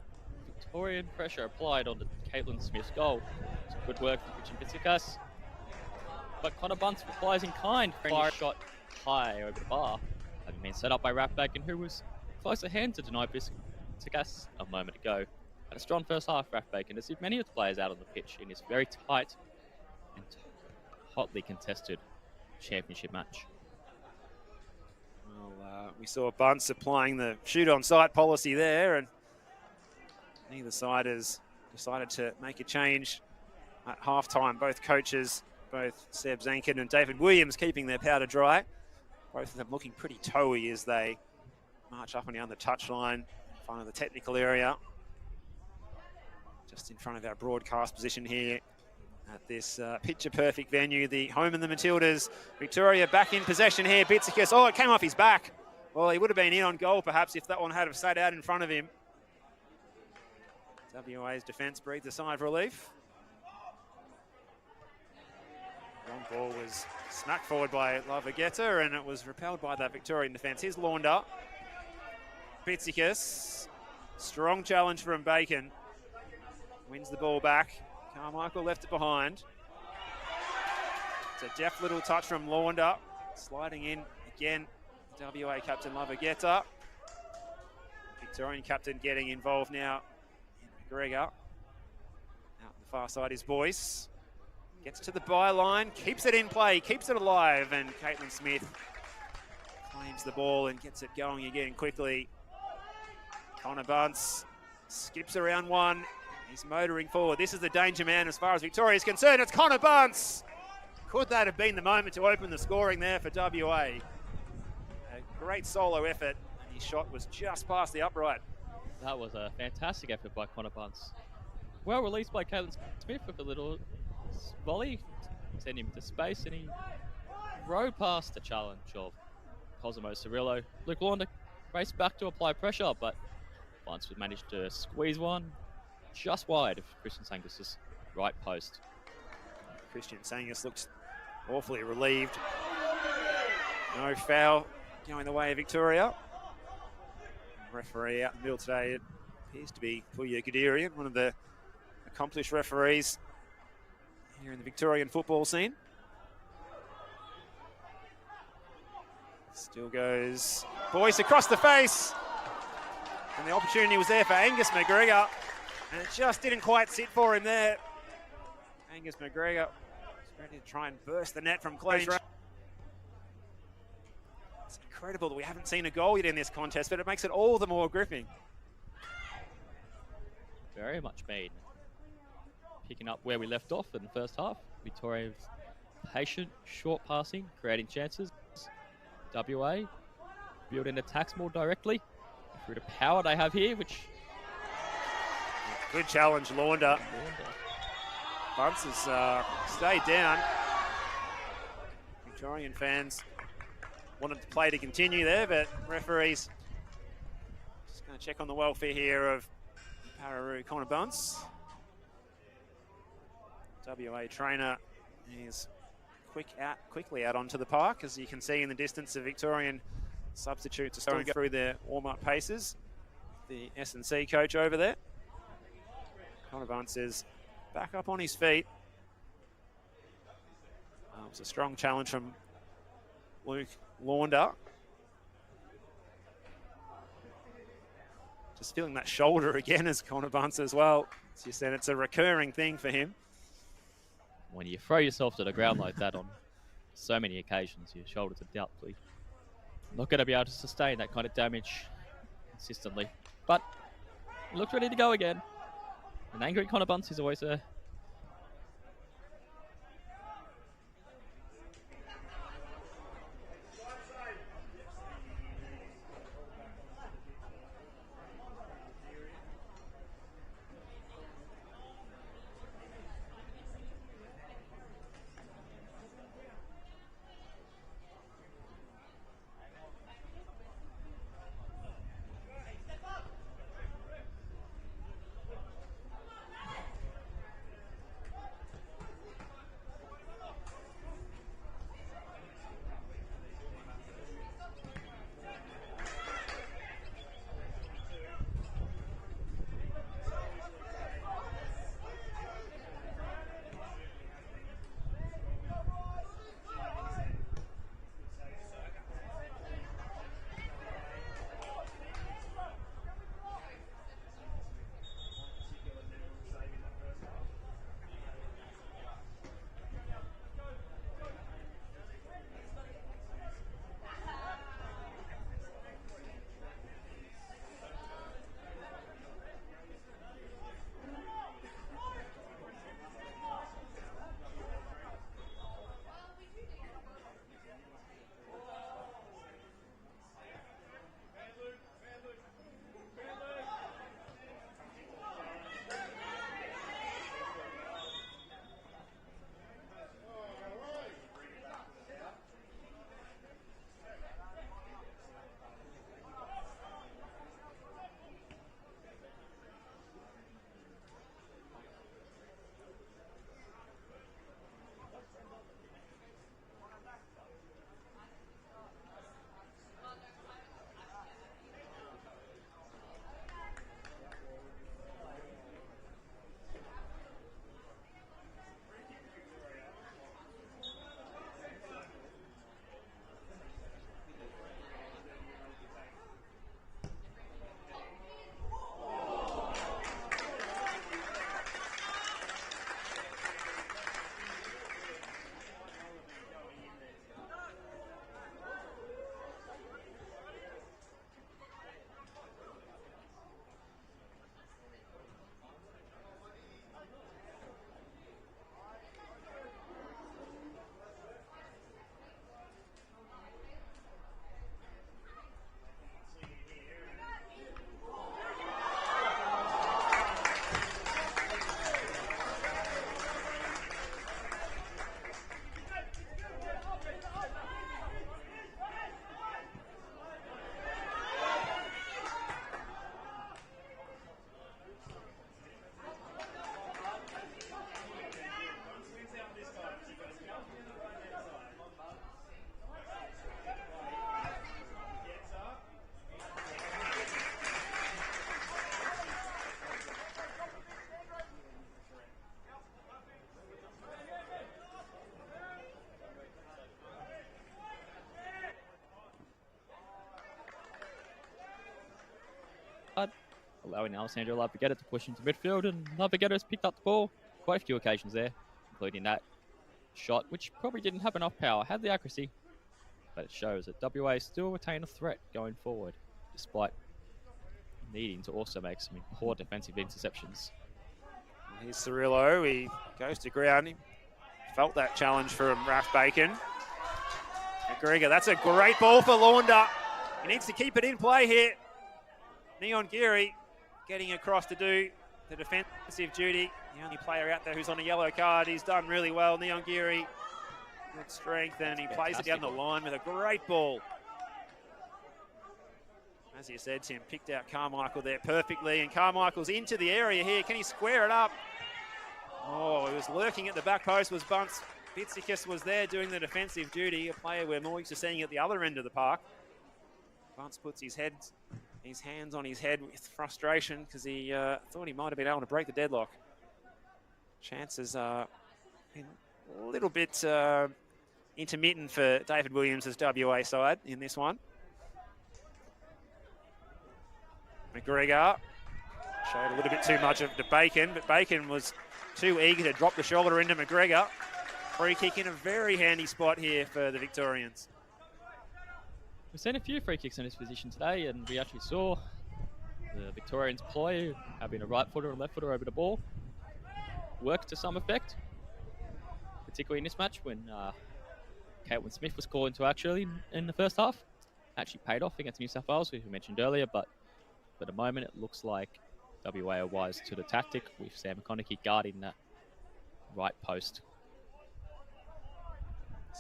Victorian pressure applied onto Caitlin Smith's goal. It's good work from Christian Bitzikas. But Connor Bunce replies in kind. Fire shot high over the bar, having been set up by Rathbacon, who was close at hand to deny Bitzikas a moment ago. Had a strong first half, Rathbacon, as if many of the players out on the pitch in this very tight and hotly contested championship match. Well, we saw Bunce applying the shoot-on-sight policy there, and neither side has decided to make a change at halftime. Both coaches, both Seb Zankin and David Williams, keeping their powder dry. Both of them looking pretty toey as they march up and down the touchline in front of the technical area. Just in front of our broadcast position here at this picture-perfect venue, the home and the Matildas. Victoria back in possession here. Bitzikas, oh, it came off his back. Well, he would have been in on goal perhaps if that one had have sat out in front of him. WA's defence breathed a sigh of relief. Long ball was smacked forward by Lavagetta, and it was repelled by that Victorian defence. Here's Launder. Bitzikas, strong challenge from Bacon. Wins the ball back. Carmichael left it behind. It's a deft little touch from Launder. Sliding in again, WA captain Lavagetta. Victorian captain getting involved now. McGregor. Out the far side is Boyce. Gets to the byline, keeps it in play, keeps it alive, and Caitlin Smith claims the ball and gets it going again quickly. Connor Bunce skips around one. He's motoring forward. This is the danger man as far as Victoria is concerned. It's Connor Bunce. Could that have been the moment to open the scoring there for WA? A great solo effort, and his shot was just past the upright. That was a fantastic effort by Connor Bunce. Well released by Caitlin Smith with a little volley, send him to space, and he rode past the challenge of Cosimo Cirillo. Luke Launder raced back to apply pressure, but Bunce managed to squeeze one just wide of Christian Sangus' right post. Christian Sangus looks awfully relieved. No foul going the way of Victoria. Referee out in the middle today, it appears to be Puya Gadirian, one of the accomplished referees here in the Victorian football scene. Still goes Boyce across the face, and the opportunity was there for Angus McGregor, and it just didn't quite sit for him there. Angus McGregor is ready to try and burst the net from close range. It's incredible that we haven't seen a goal yet in this contest, but it makes it all the more gripping. Very much been picking up where we left off in the first half. Victoria's patient, short passing, creating chances. WA building attacks more directly through the power they have here, which... Good challenge, Launder. Bunce has stayed down. Victorian fans wanted the play to continue there, but referees just going to check on the welfare here of Pararoo Connor Bunce. WA trainer is quickly out onto the park, as you can see in the distance. The Victorian substitutes are going through their warm-up paces. The S&C coach over there. Connor Bunce is back up on his feet. It was a strong challenge from Luke Launder. Just feeling that shoulder again as Connor Bunce as well. As you said, it's a recurring thing for him. When you throw yourself to the ground like that on so many occasions, your shoulders are doubtfully not going to be able to sustain that kind of damage consistently. But he looks ready to go again. An angry Connor Bunce is always there. Allowing Alessandro Lavagetta to push into midfield, and Lavagetta picked up the ball quite a few occasions there, including that shot, which probably didn't have enough power, had the accuracy, but it shows that WA still retain a threat going forward, despite needing to also make some important defensive interceptions. Here's Cirillo, he goes to ground, he felt that challenge from Raf Bacon. McGregor, that's a great ball for Launder. He needs to keep it in play here. Neon Geary getting across to do the defensive duty. The only player out there who's on a yellow card. He's done really well. Neon Geary, good strength, and he plays it down the line with a great ball. As you said, Tim, picked out Carmichael there perfectly, and Carmichael's into the area here. Can he square it up? Oh, he was lurking at the back post, was Bunce. Bitsikis was there doing the defensive duty, a player we're more used to seeing at the other end of the park. Bunce puts his hands on his head with frustration because he thought he might have been able to break the deadlock. Chances are a little bit intermittent for David Williams' WA side in this one. McGregor showed a little bit too much of the Bacon, but Bacon was too eager to drop the shoulder into McGregor. Free kick in a very handy spot here for the Victorians. We've seen a few free kicks in this position today, and we actually saw the Victorians play having a right footer and left footer over the ball work to some effect, particularly in this match when Caitlin Smith was called into action in the first half. Actually paid off against New South Wales, which we mentioned earlier, but for the moment it looks like WA are wise to the tactic with Sam McConaughey guarding that right post.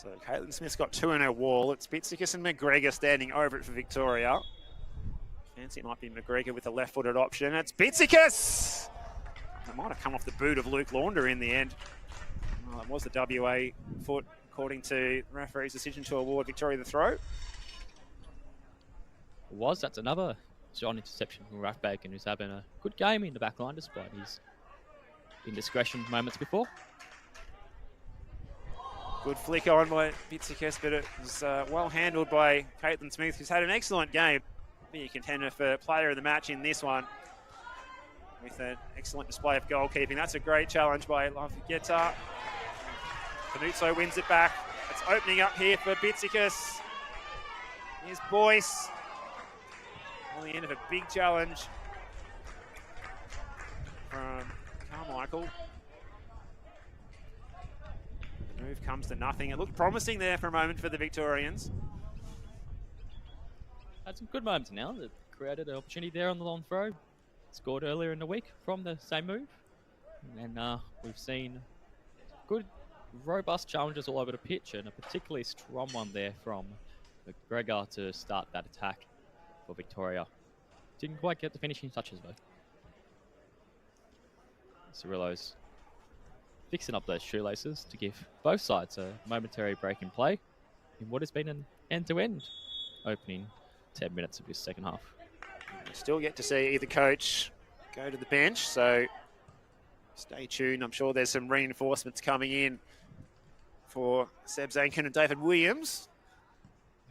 So Caitlin Smith's got 2 in her wall. It's Bitsikis and McGregor standing over it for Victoria. Fancy it might be McGregor with a left-footed option. It's Bitsikis! It might have come off the boot of Luke Launder in the end. Well, it was the WA foot, according to the referee's decision to award Victoria the throw. That's another John interception from Ralph Bacon, who's having a good game in the back line despite his indiscretion moments before. Good flick on by Bitsikis, but it was well handled by Caitlin Smith, who's had an excellent game. Be a contender for player of the match in this one with an excellent display of goalkeeping. That's a great challenge by Lafayette. Panuzzo wins it back. It's opening up here for Bitsikis. Here's Boyce. On the end of a big challenge from Carmichael. The move comes to nothing. It looked promising there for a moment for the Victorians. Had some good moments now. That created an opportunity there on the long throw. Scored earlier in the week from the same move. And we've seen good, robust challenges all over the pitch, and a particularly strong one there from McGregor to start that attack for Victoria. Didn't quite get the finishing touches though. Cirillo's fixing up those shoelaces to give both sides a momentary break in play in what has been an end-to-end opening 10 minutes of this second half. Still yet to see either coach go to the bench, so stay tuned. I'm sure there's some reinforcements coming in for Seb Zankin and David Williams,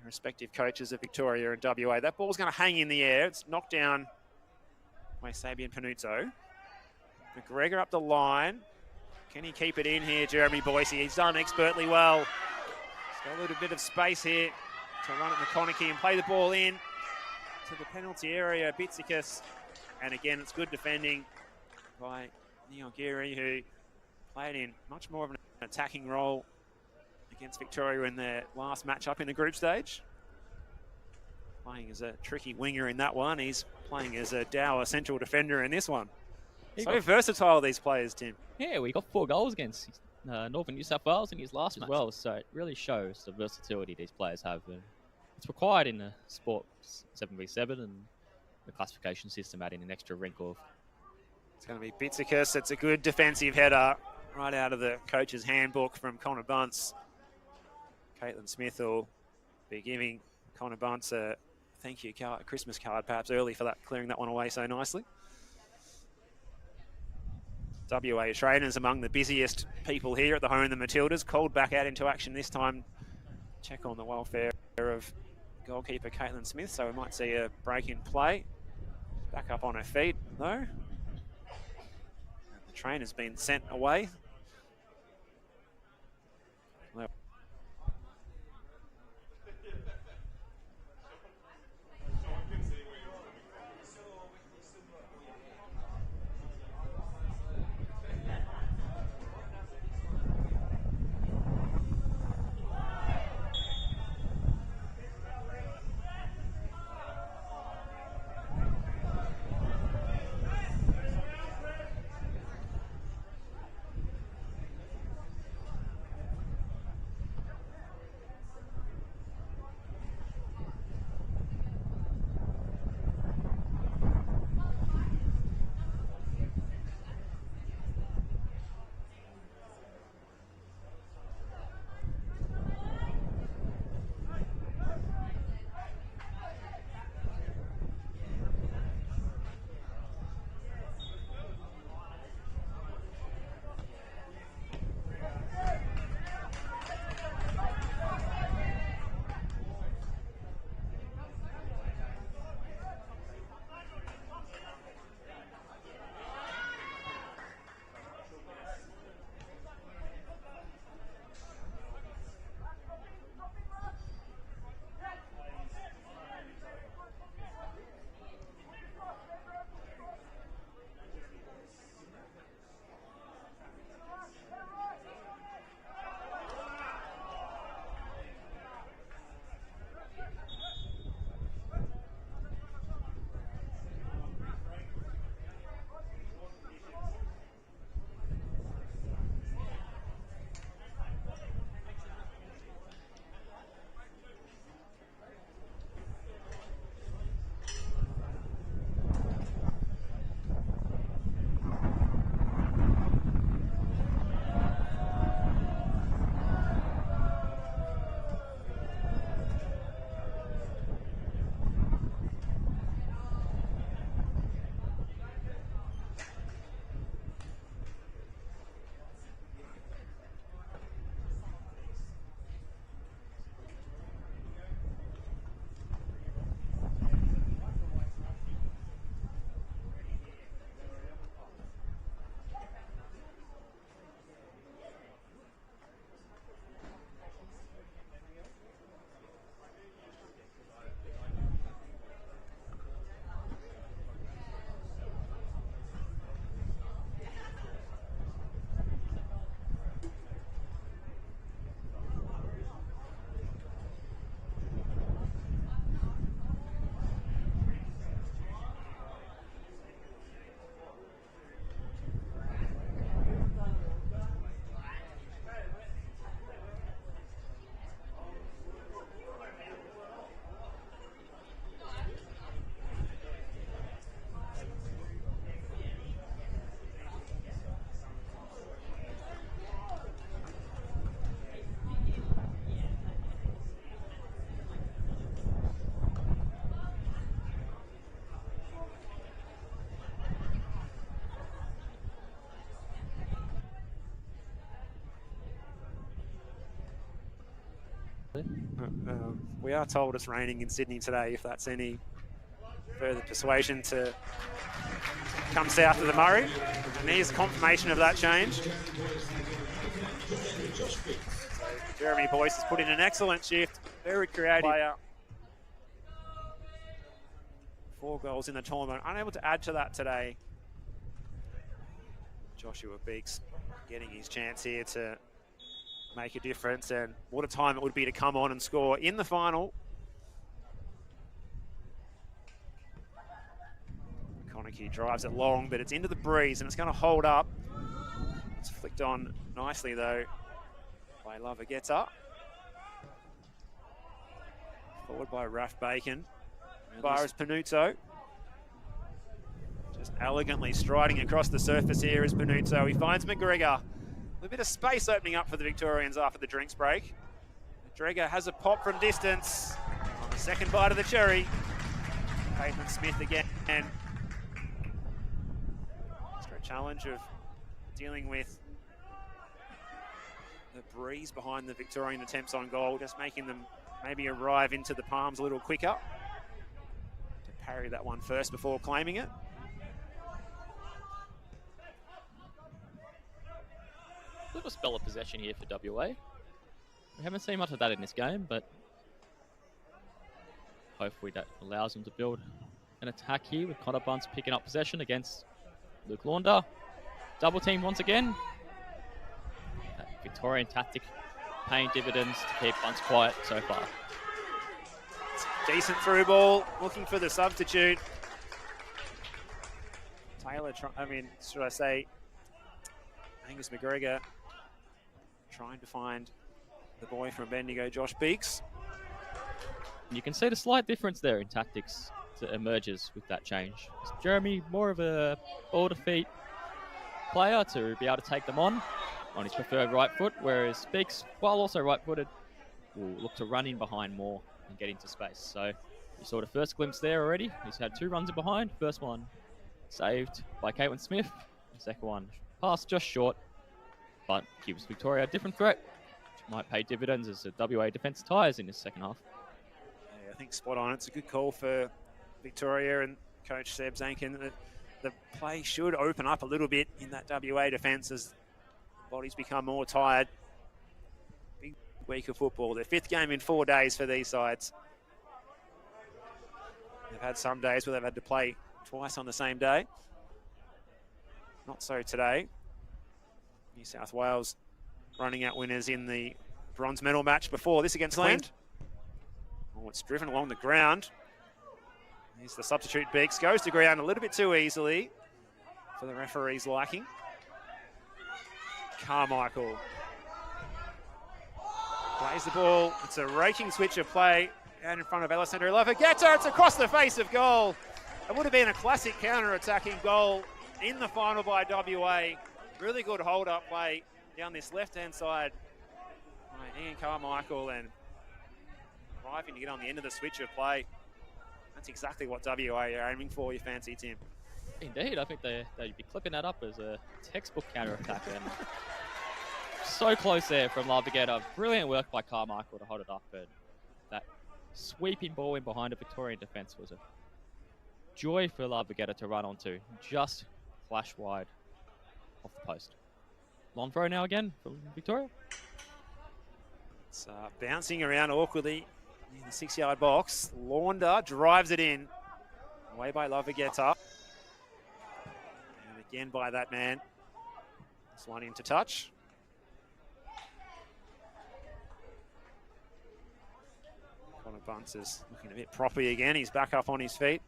the respective coaches of Victoria and WA. That ball's going to hang in the air. It's knocked down by Sabian Panuzzo. McGregor up the line. Can he keep it in here, Jeremy Boyce? He's done expertly well. He's got a little bit of space here to run at McConaughey and play the ball in to the penalty area. Bitsikis. And again, it's good defending by Neil Geary, who played in much more of an attacking role against Victoria in their last match-up in the group stage. Playing as a tricky winger in that one. He's playing as a dour central defender in this one. So versatile, these players, Tim. Yeah, we got 4 goals against Northern New South Wales in his last match as well, so it really shows the versatility these players have. It's required in the sport 7v7 and the classification system, adding an extra wrinkle. It's going to be Bitsikis. It's a good defensive header right out of the coach's handbook from Connor Bunce. Caitlin Smith will be giving Connor Bunce a thank you card, a Christmas card perhaps early for that, clearing that one away so nicely. WA trainers among the busiest people here at the home of the Matildas, called back out into action this time. Check on the welfare of goalkeeper Caitlin Smith, so we might see a break in play. Back up on her feet though. And the trainer's been sent away. We are told it's raining in Sydney today, if that's any further persuasion to come south of the Murray. And here's confirmation of that change. So Jeremy Boyce has put in an excellent shift, very creative player. 4 goals in the tournament, unable to add to that today. Joshua Beeks getting his chance here to make a difference, and what a time it would be to come on and score in the final. Konecki drives it long, but it's into the breeze and it's going to hold up. It's flicked on nicely though by Lavagetta. Forward by Raf Bacon. Bar is Panuzzo. Just elegantly striding across the surface here is Panuzzo. He finds McGregor. A bit of space opening up for the Victorians after the drinks break. McGregor has a pop from distance on the second bite of the cherry. Pavement Smith again. Extra challenge of dealing with the breeze behind the Victorian attempts on goal, just making them maybe arrive into the palms a little quicker. To parry that one first before claiming it. A little spell of possession here for WA. We haven't seen much of that in this game, but hopefully that allows them to build an attack here with Connor Bunce picking up possession against Luke Launder. Double team once again. That Victorian tactic paying dividends to keep Bunce quiet so far. Decent through ball, looking for the substitute. Taylor, should I say, Angus McGregor trying to find the boy from Bendigo, Josh Beeks. You can see the slight difference there in tactics that emerges with that change. Jeremy, more of a ball to feet player to be able to take them on his preferred right foot, whereas Beeks, while also right-footed, will look to run in behind more and get into space. So you saw the first glimpse there already. He's had 2 runs in behind. First one saved by Caitlin Smith. The second one passed just short, but gives Victoria a different threat, which might pay dividends as the WA defence tires in this second half. Yeah, I think spot on. It's a good call for Victoria and Coach Seb Zankin. The play should open up a little bit in that WA defence as bodies become more tired. Big week of football. Their 5th game in 4 days for these sides. They've had some days where they've had to play twice on the same day. Not so today. New South Wales running out winners in the bronze medal match before this against Land. Oh, it's driven along the ground. Here's the substitute. Beeks goes to ground a little bit too easily for the referee's liking. Carmichael plays the ball. It's a raking switch of play out in front of Alessandro Lavagetta. It's across the face of goal. It would have been a classic counter-attacking goal in the final by WA. Really good hold-up play down this left-hand side by Ian Carmichael, and arriving to get on the end of the switch of play. That's exactly what WA are aiming for, you fancy, Tim. Indeed, I think they'd be clipping that up as a textbook counter-attack. And so close there from Lavagetta. Brilliant work by Carmichael to hold it up, but that sweeping ball in behind a Victorian defence was a joy for Lavagetta to run onto. Just flash wide off the post. Long throw now again from Victoria. It's bouncing around awkwardly in the 6-yard box. Launder drives it in. Away by Lavagetta. And again by that man. This one into touch. Connor Bunce is looking a bit proppy again. He's back up on his feet.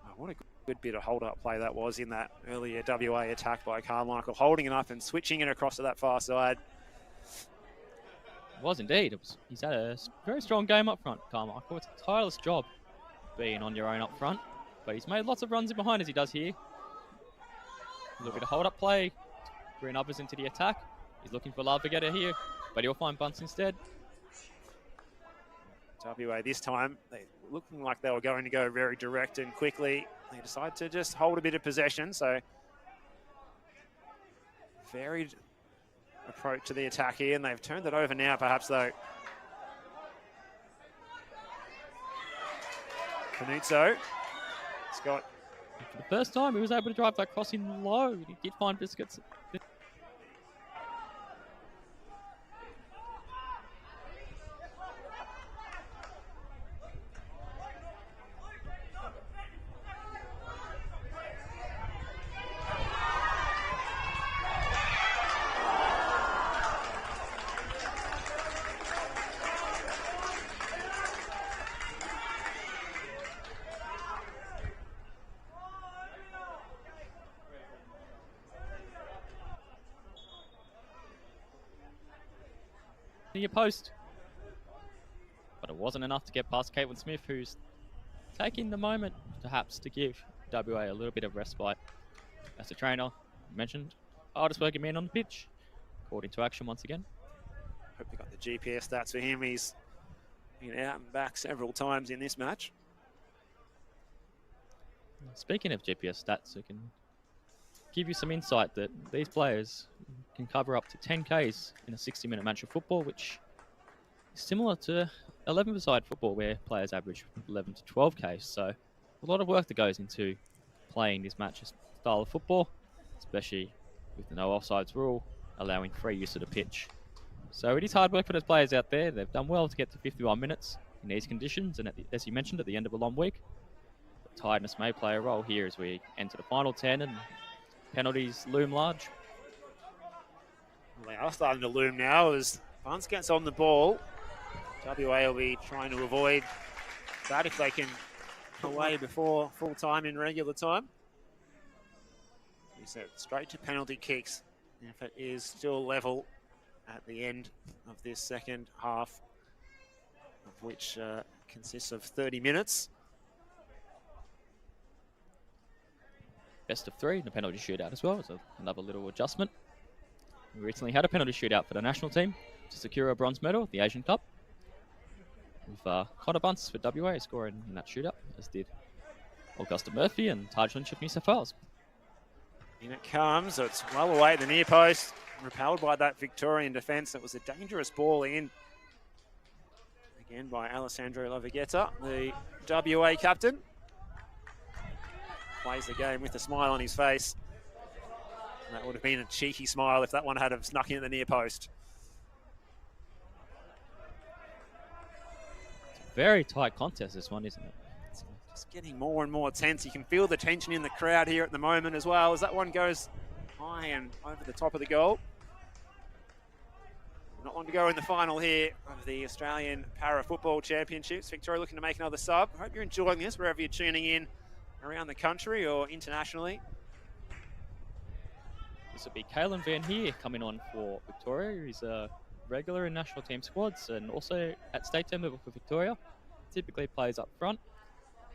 Oh, what a good bit of hold-up play that was in that earlier WA attack by Carmichael, holding it up and switching it across to that far side. It was indeed. He's had a very strong game up front, Carmichael. It's a tireless job being on your own up front, but he's made lots of runs in behind as he does here. A little bit of hold-up play, bring others into the attack. He's looking for Lavagetta here, but he'll find Bunce instead. WA this time, they looking like they were going to go very direct and quickly. They decide to just hold a bit of possession, so varied approach to the attack here, and they've turned it over now perhaps though Canuzzo. Scott. For the first time, he was able to drive that crossing low. He did find Biscuits. Your post, but it wasn't enough to get past Caitlin Smith, who's taking the moment perhaps to give WA a little bit of respite. As the trainer mentioned, hardest working man on the pitch, called into action once again. Hope we got the GPS stats for him. He's been out and back several times in this match. Speaking of GPS stats, I can give you some insight that these players can cover up to 10 Ks in a 60-minute match of football, which is similar to 11-a-side football where players average 11 to 12 Ks. So a lot of work that goes into playing this match style of football, especially with the no offsides rule, allowing free use of the pitch. So it is hard work for those players out there. They've done well to get to 51 minutes in these conditions, and as you mentioned, at the end of a long week. But tiredness may play a role here as we enter the final 10 and penalties loom large. Well, they are starting to loom now as Bunce gets on the ball. WA will be trying to avoid that if they can away before full time in regular time. We said straight to penalty kicks if it is still level at the end of this second half, of which consists of 30 minutes. Best of 3 in the penalty shootout as well, so another little adjustment. We recently had a penalty shootout for the national team to secure a bronze medal at the Asian Cup, with Connor Bunce for WA scoring in that shootout, as did Augusta Murphy and Taj Lynch of New South Wales. In it comes, it's well away at the near post, repelled by that Victorian defence. It was a dangerous ball in, again by Alessandro Lavagetta, the WA captain. Plays the game with a smile on his face. And that would have been a cheeky smile if that one had have snuck in at the near post. It's a very tight contest, this one, isn't it? It's just getting more and more tense. You can feel the tension in the crowd here at the moment as well, as that one goes high and over the top of the goal. Not long to go in the final here of the Australian Para Football Championships. Victoria looking to make another sub. I hope you're enjoying this wherever you're tuning in around the country or internationally. This will be Kalen Van Heer coming on for Victoria. He's a regular in national team squads and also at state team level for Victoria. Typically plays up front.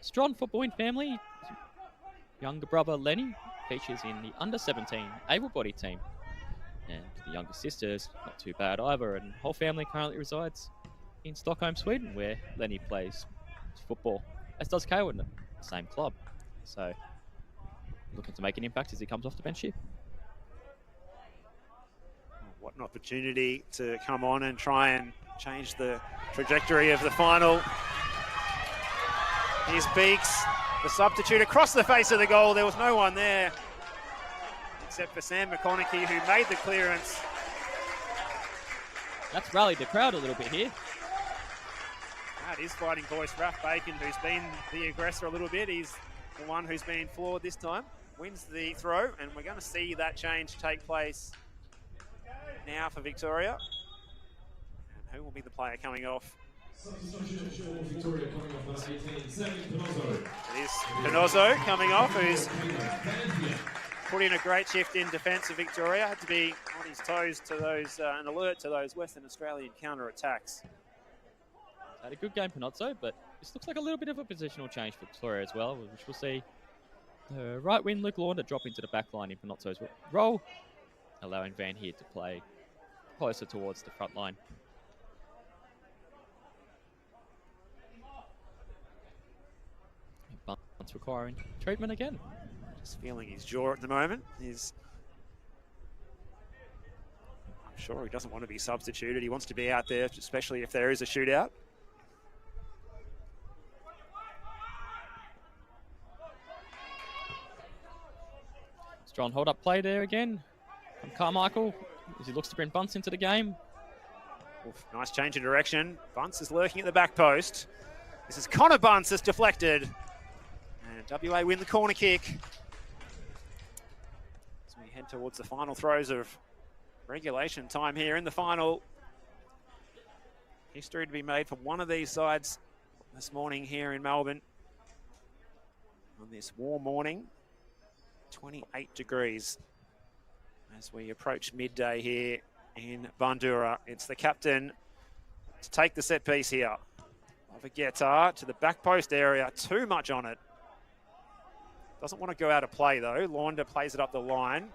Strong footballing family. Younger brother Lenny features in the under-17 able-bodied team. And the younger sister's not too bad either. And the whole family currently resides in Stockholm, Sweden, where Lenny plays football, as does Kawan, the same club. So looking to make an impact as he comes off the bench here. What an opportunity to come on and try and change the trajectory of the final. Here's Beeks, the substitute across the face of the goal. There was no one there except for Sam McConaughey, who made the clearance. That's rallied the crowd a little bit here. That is fighting voice. Raph Bacon, who's been the aggressor a little bit. He's the one who's been floored this time. Wins the throw, and we're going to see that change take place now for Victoria. And who will be the player coming off? Victoria coming off at 18, Pinozo. It is Pinozo coming off, who's put in a great shift in defence of Victoria. Had to be on his toes to those and alert to those Western Australian counter-attacks. Had a good game, Pinozzo, but this looks like a little bit of a positional change for Victoria as well, which we'll see the right wing Luke Launder drop into the back line in Pinozzo's role, allowing Van Heer to play closer towards the front line. Bunce requiring treatment again. Just feeling his jaw at the moment. I'm sure he doesn't want to be substituted. He wants to be out there, especially if there is a shootout. Strong hold-up play there again from Carmichael as he looks to bring Bunce into the game. Oof, nice change of direction. Bunce is lurking at the back post. This is Connor Bunce that's deflected. And WA win the corner kick. As we head towards the final throws of regulation time here in the final. History to be made for one of these sides this morning here in Melbourne. On this warm morning, 28 degrees as we approach midday here in Bandura. It's the captain to take the set piece here. Avageta to the back post area, too much on it. Doesn't want to go out of play though. Launder plays it up the line.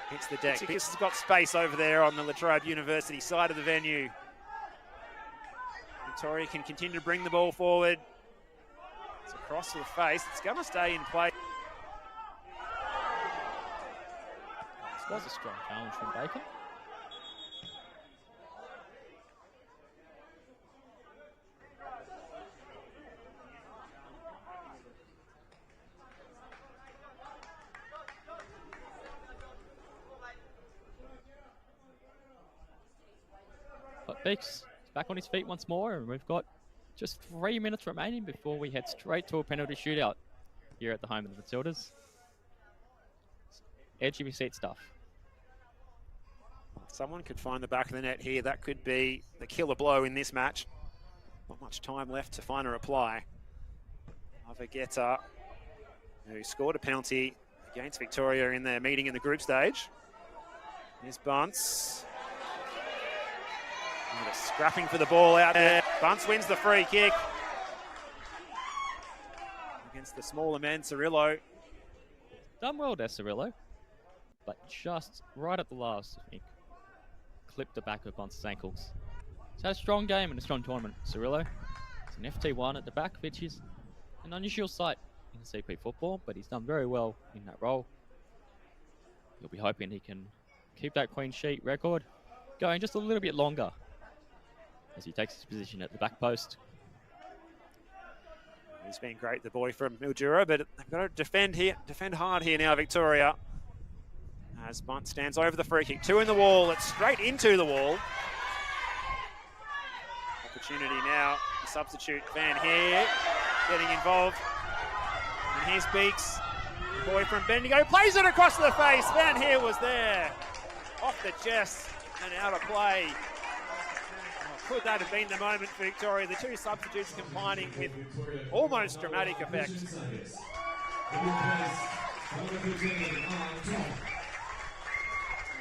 Hits the deck. This has got space over there on the La Trobe University side of the venue. Victoria can continue to bring the ball forward. It's across to the face. It's going to stay in play. This was a strong challenge from Bacon. But Beeks is back on his feet once more, and we've got just 3 minutes remaining before we head straight to a penalty shootout here at the home of the Matildas. Edge of your seat stuff. If someone could find the back of the net here, that could be the killer blow in this match. Not much time left to find a reply. Avageta, who scored a penalty against Victoria in their meeting in the group stage. Here's Bunce. Scrapping for the ball out there. Bunce wins the free kick against the smaller men, Cirillo. Done well there, Cirillo. But just right at the last, I think, clipped the back of Bunce's ankles. He's had a strong game and a strong tournament, Cirillo. It's an FT1 at the back, which is an unusual sight in CP football, but he's done very well in that role. You'll be hoping he can keep that clean sheet record going just a little bit longer as he takes his position at the back post. He's been great, the boy from Mildura, but they've got to defend hard here now, Victoria. As Bunce stands over the free kick, two in the wall, it's straight into the wall. Opportunity now, the substitute Van Heer getting involved. And here's Beeks, the boy from Bendigo, plays it across the face. Van Heer was there, off the chest and out of play. Could that have been the moment for Victoria? The two substitutes combining with almost dramatic effect.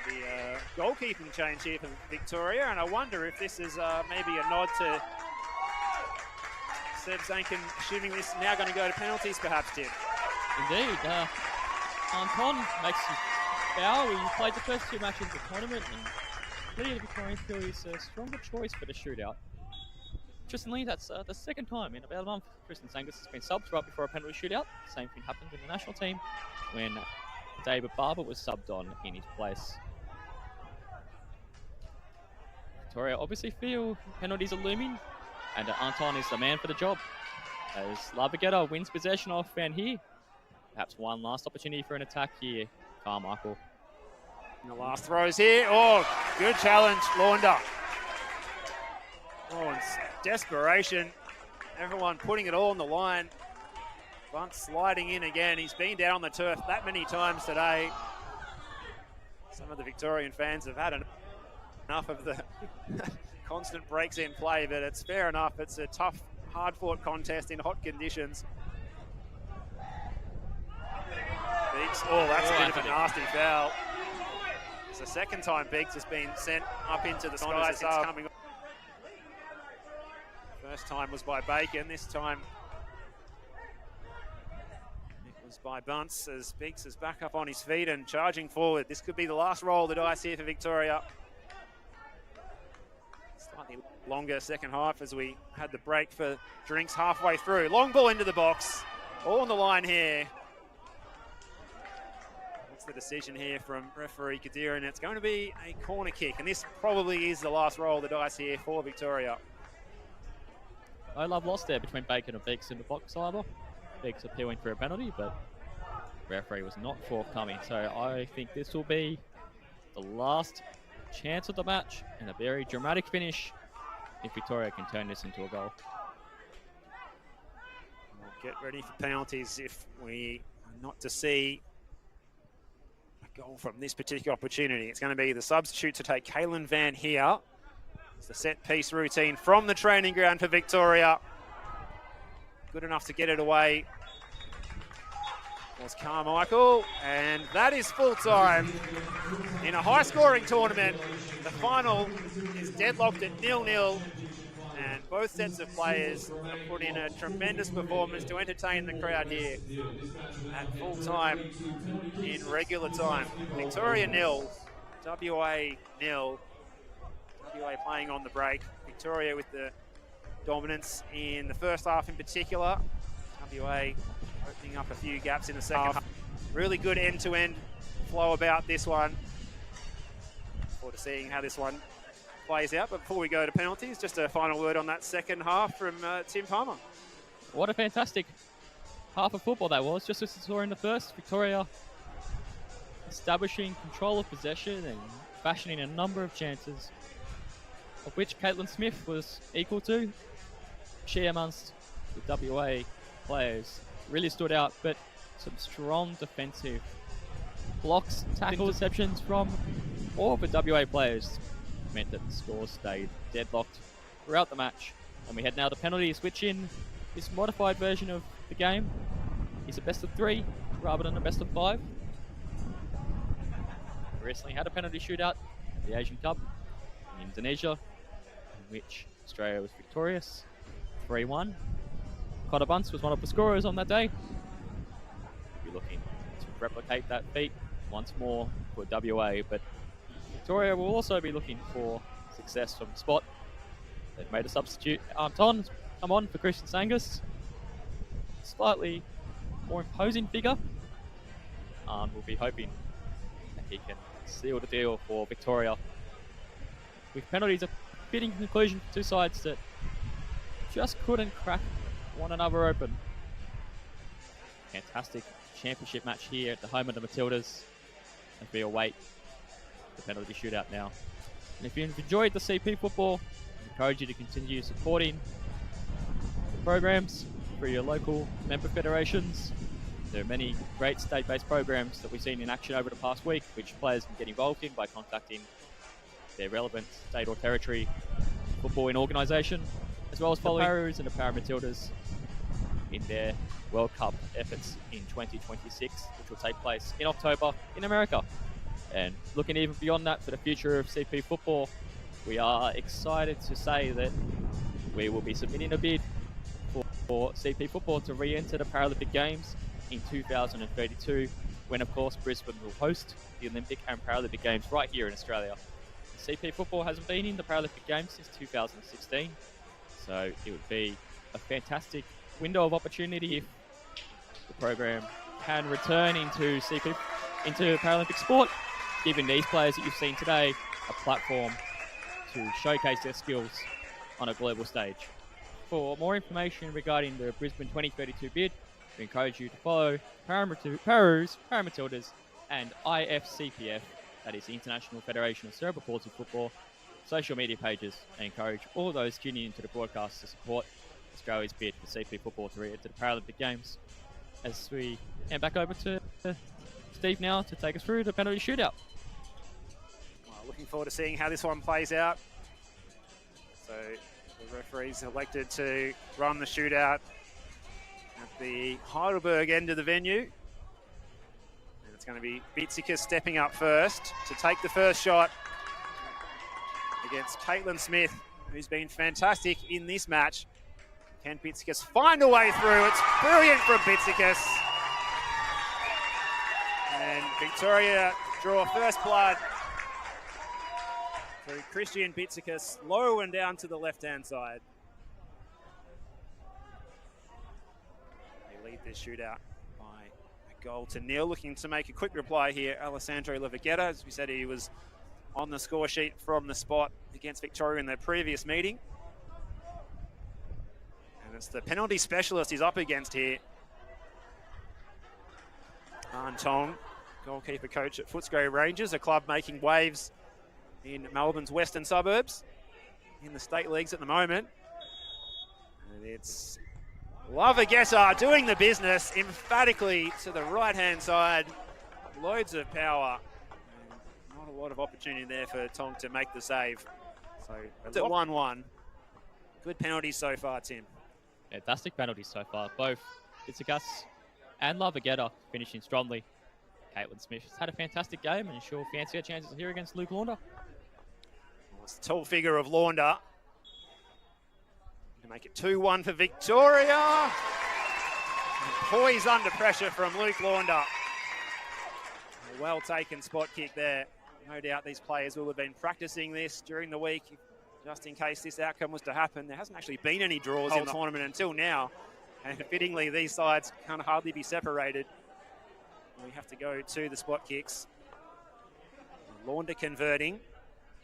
The goalkeeping change here for Victoria, and I wonder if this is maybe a nod to Seb Zankin, assuming this is now going to go to penalties perhaps, Tim. Indeed. Anton makes his foul. He played the first two matches of the tournament, and clearly the Victorians feel he's a stronger choice for the shootout. Interestingly, that's the second time in about a month Tristan Sangus has been subbed right before a penalty shootout. The same thing happened in the national team when David Barber was subbed on in his place. Victoria obviously feel penalties are looming, and Anton is the man for the job. As Lavagetta wins possession off Van Heer. Perhaps one last opportunity for an attack here, Carmichael. In the last throws here. Oh, good challenge, Launder. Oh, it's desperation. Everyone putting it all on the line. Bunce sliding in again. He's been down on the turf that many times today. Some of the Victorian fans have had enough of the constant breaks in play, but it's fair enough. It's a tough, hard-fought contest in hot conditions. Beeks, oh, that's a bit of a nasty foul. It's the second time Beeks has been sent up into the skies since coming on. First time was by Bacon, this time it was by Bunce as Beeks is back up on his feet and charging forward. This could be the last roll of the dice here for Victoria. Slightly longer second half as we had the break for drinks halfway through. Long ball into the box, all on the line here. The decision here from referee Kadir, and it's going to be a corner kick, and this probably is the last roll of the dice here for Victoria. No love lost there between Bacon and Beeks in the box either. Beeks appealing for a penalty, but referee was not forthcoming. So I think this will be the last chance of the match and a very dramatic finish if Victoria can turn this into a goal. We'll get ready for penalties if we are not to see a goal from this particular opportunity. It's going to be the substitute to take Kaylin Van here. It's the set piece routine from the training ground for Victoria. Good enough to get it away was Carmichael, and that is full time. In a high-scoring tournament, the final is deadlocked at 0-0, and both sets of players have put in a tremendous performance to entertain the crowd here at full time in regular time. Victoria 0, WA 0. WA playing on the break. Victoria with the dominance in the first half in particular. WA opening up a few gaps in the second half. Really good end-to-end flow about this one. Look forward to seeing how this one plays out. But before we go to penalties, just a final word on that second half from Tim Palmer. What a fantastic half of football that was. Just as we saw in the first, Victoria establishing control of possession and fashioning a number of chances, of which Caitlin Smith was equal to. She, amongst the WA players, really stood out, but some strong defensive blocks, tackles, interceptions from all of the WA players meant that the score stayed deadlocked throughout the match. And we head now to penalties, which in this modified version of the game is a best of 3 rather than a best of 5. We recently had a penalty shootout at the Asian Cup in Indonesia, in which Australia was victorious 3-1. Connor Bunce was one of the scorers on that day. We'll be looking to replicate that feat once more for WA, but Victoria will also be looking for success from the spot. They've made a substitute. Come on for Christian Sangus. Slightly more imposing figure. We'll be hoping that he can seal the deal for Victoria. With penalties, a fitting conclusion for two sides that just couldn't crack one another open. Fantastic championship match here at the home of the Matildas as we await the penalty shootout now. And if you've enjoyed the CP football, I encourage you to continue supporting the programs through your local member federations. There are many great state-based programs that we've seen in action over the past week, which players can get involved in by contacting their relevant state or territory footballing organisation, as well as following the Paras and the Para Matildas in their World Cup efforts in 2026, which will take place in October in America. And looking even beyond that for the future of CP football, we are excited to say that we will be submitting a bid for CP football to re-enter the Paralympic Games in 2032, when of course Brisbane will host the Olympic and Paralympic Games right here in Australia. CP football hasn't been in the Paralympic Games since 2016, so it would be a fantastic window of opportunity if the program can return into Paralympic sport, giving these players that you've seen today a platform to showcase their skills on a global stage. For more information regarding the Brisbane 2032 bid, we encourage you to follow Paras, Paramatildas, and IFCPF, that is the International Federation of Cerebral Palsy Football, social media pages, and encourage all those tuning into the broadcast to support Australia's bid for CP football to re-enter the Paralympic Games. As we hand back over to Steve now to take us through the penalty shootout. Well, looking forward to seeing how this one plays out. So the referees elected to run the shootout at the Heidelberg end of the venue. And it's going to be Bitsikas stepping up first to take the first shot against Caitlin Smith, who's been fantastic in this match. Can Bitsikas find a way through? It's brilliant from Bitsikas. And Victoria draw first blood through Christian Bitsikas, low and down to the left-hand side. They lead this shootout by a goal to nil. Looking to make a quick reply here, Alessandro Lavagetta. As we said, he was on the score sheet from the spot against Victoria in their previous meeting. And it's the penalty specialist he's up against here. Tong, goalkeeper coach at Footscray Rangers, a club making waves in Melbourne's western suburbs in the state leagues at the moment. And it's Lavagessa doing the business emphatically to the right-hand side. Loads of power. And not a lot of opportunity there for Tong to make the save. So it's at 1-1. Good penalties so far, Tim. Fantastic penalties so far. Both Itzagas and Lavagetta finishing strongly. Caitlin Smith has had a fantastic game and she'll fancy her chances here against Luke Launder. Well, it's the tall figure of Launder. To make it 2-1 for Victoria. And poised under pressure from Luke Launder. A well-taken spot kick there. No doubt these players will have been practicing this during the week, just in case this outcome was to happen. There hasn't actually been any draws in the tournament until now. And fittingly, these sides can hardly be separated. We have to go to the spot kicks. Launder converting.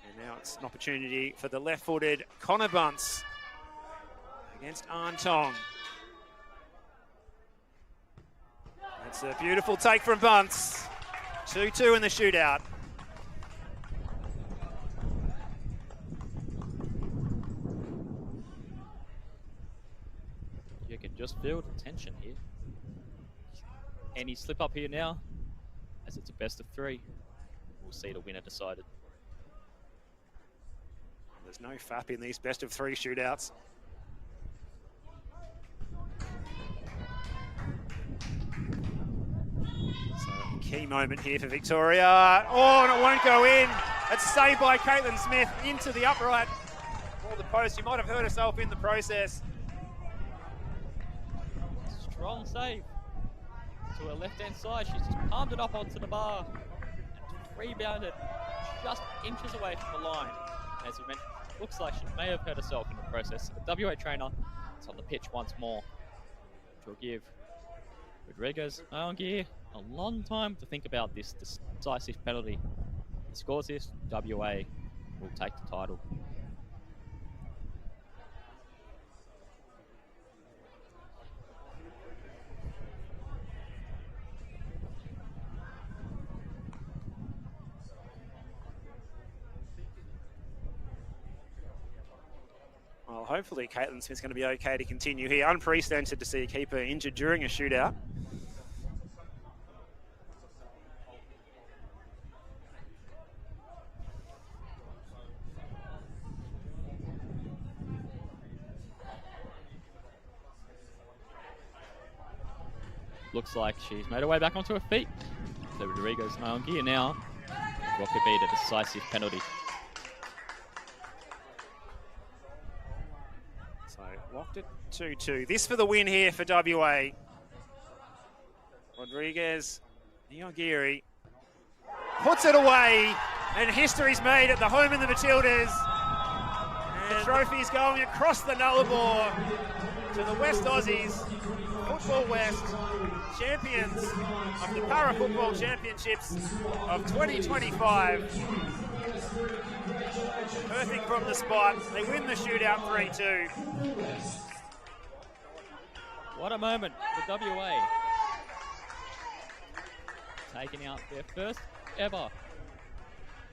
And now it's an opportunity for the left-footed Connor Bunce against Tong. That's a beautiful take from Bunce. 2-2 in the shootout. You can just feel the tension here. Any slip up here now, as it's a best of 3. We'll see the winner decided. There's no fap in these best of 3 shootouts. So key moment here for Victoria. Oh, and it won't go in. It's saved by Caitlin Smith into the upright or the post. You might have hurt herself in the process. Strong save to her left-hand side. She's just palmed it up onto the bar and rebounded just inches away from the line. As you mentioned, looks like she may have hurt herself in the process. The WA trainer is on the pitch once more, which will give Rodriguez Naongi a long time to think about this decisive penalty. If he scores this, WA will take the title. Well, hopefully Caitlin Smith's going to be okay to continue here. Unprecedented to see a keeper injured during a shootout. Looks like she's made her way back onto her feet. So Rodriguez Naongi now. What could be the decisive penalty? So locked at 2-2. This for the win here for WA. Rodriguez Naongi puts it away, and history's made at the home of the Matildas. And the trophy's going across the Nullarbor to the West Aussies, Football West, champions of the Para Football Championships of 2025. Perfect from the spot. They win the shootout 3-2. What a moment for WA. Taking out their first ever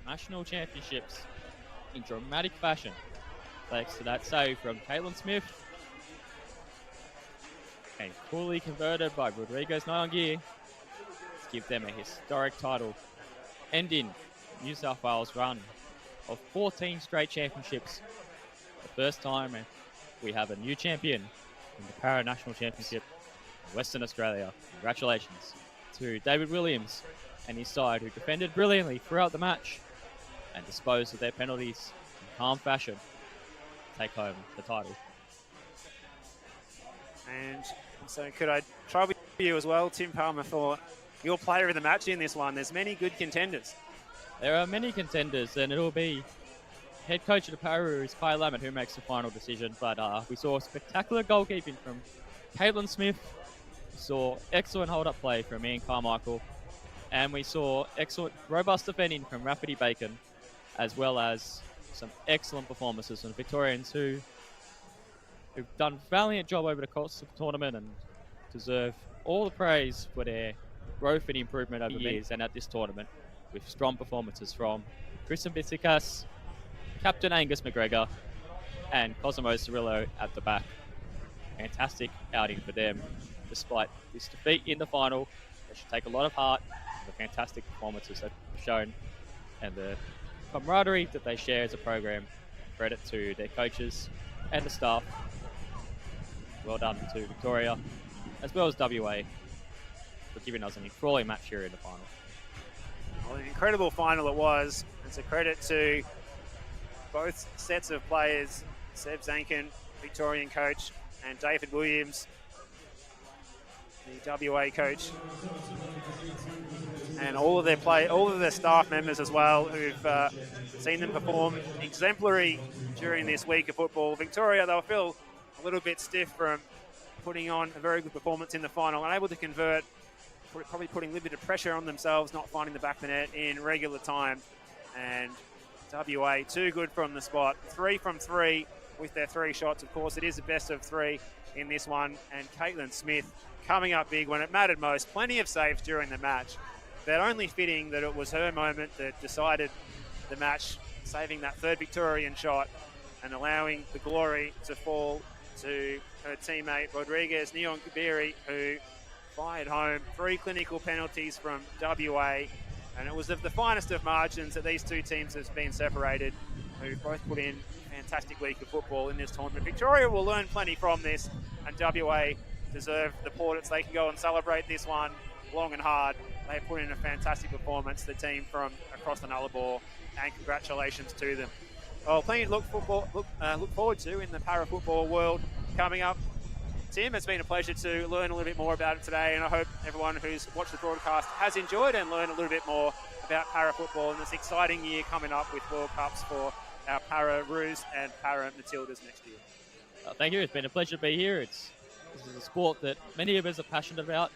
national championships in dramatic fashion. Thanks to that save from Caitlin Smith. And coolly converted by Rodriguez Naongi to give them a historic title, ending New South Wales' run of 14 straight championships. The first time we have a new champion in the Para National Championship in Western Australia. Congratulations to David Williams and his side, who defended brilliantly throughout the match and disposed of their penalties in calm fashion to take home the title. And so could I try with you as well, Tim Palmer, for your player of the match in this one? There's many good contenders. There are many contenders, and it'll be head coach of the Pararoos, Kai Lammett, who makes the final decision. But we saw spectacular goalkeeping from Caitlin Smith. We saw excellent hold-up play from Ian Carmichael. And we saw excellent, robust defending from Rafferty Bacon, as well as some excellent performances from the Victorians who've done a valiant job over the course of the tournament and deserve all the praise for their growth and improvement over years, and at this tournament, with strong performances from Tristan Bitsikas, Captain Angus McGregor, and Cosimo Cirillo at the back. Fantastic outing for them. Despite this defeat in the final, they should take a lot of heart in the fantastic performances they've shown and the camaraderie that they share as a program. Credit to their coaches and the staff. Well done to Victoria, as well as WA, for giving us an enthralling match here in the final. Well, an incredible final it was. It's a credit to both sets of players, Seb Zankin, Victorian coach, and David Williams, the WA coach, and all of their staff members as well, who've seen them perform exemplary during this week of football. Victoria, they'll feel a little bit stiff from putting on a very good performance in the final, unable to convert, probably putting a little bit of pressure on themselves, not finding the back of the net in regular time. And WA, too good from the spot. 3 from 3 with their 3 shots. Of course, it is the best of 3 in this one. And Caitlin Smith coming up big when it mattered most. Plenty of saves during the match. But only fitting that it was her moment that decided the match, saving that 3rd Victorian shot and allowing the glory to fall to her teammate Rodriguez Neon-Gabiri, who fired home 3 clinical penalties from WA. And it was of the finest of margins that these two teams have been separated, who both put in a fantastic week of football in this tournament. Victoria will learn plenty from this, and WA deserve the plaudits. They can go and celebrate this one long and hard. They put in a fantastic performance, the team from across the Nullarbor, and congratulations to them. Well, plenty to look forward to in the para-football world coming up. Tim, it's been a pleasure to learn a little bit more about it today, and I hope everyone who's watched the broadcast has enjoyed and learned a little bit more about para-football in this exciting year coming up with World Cups for our para-Roos and para-Matildas next year. Thank you. It's been a pleasure to be here. This is a sport that many of us are passionate about.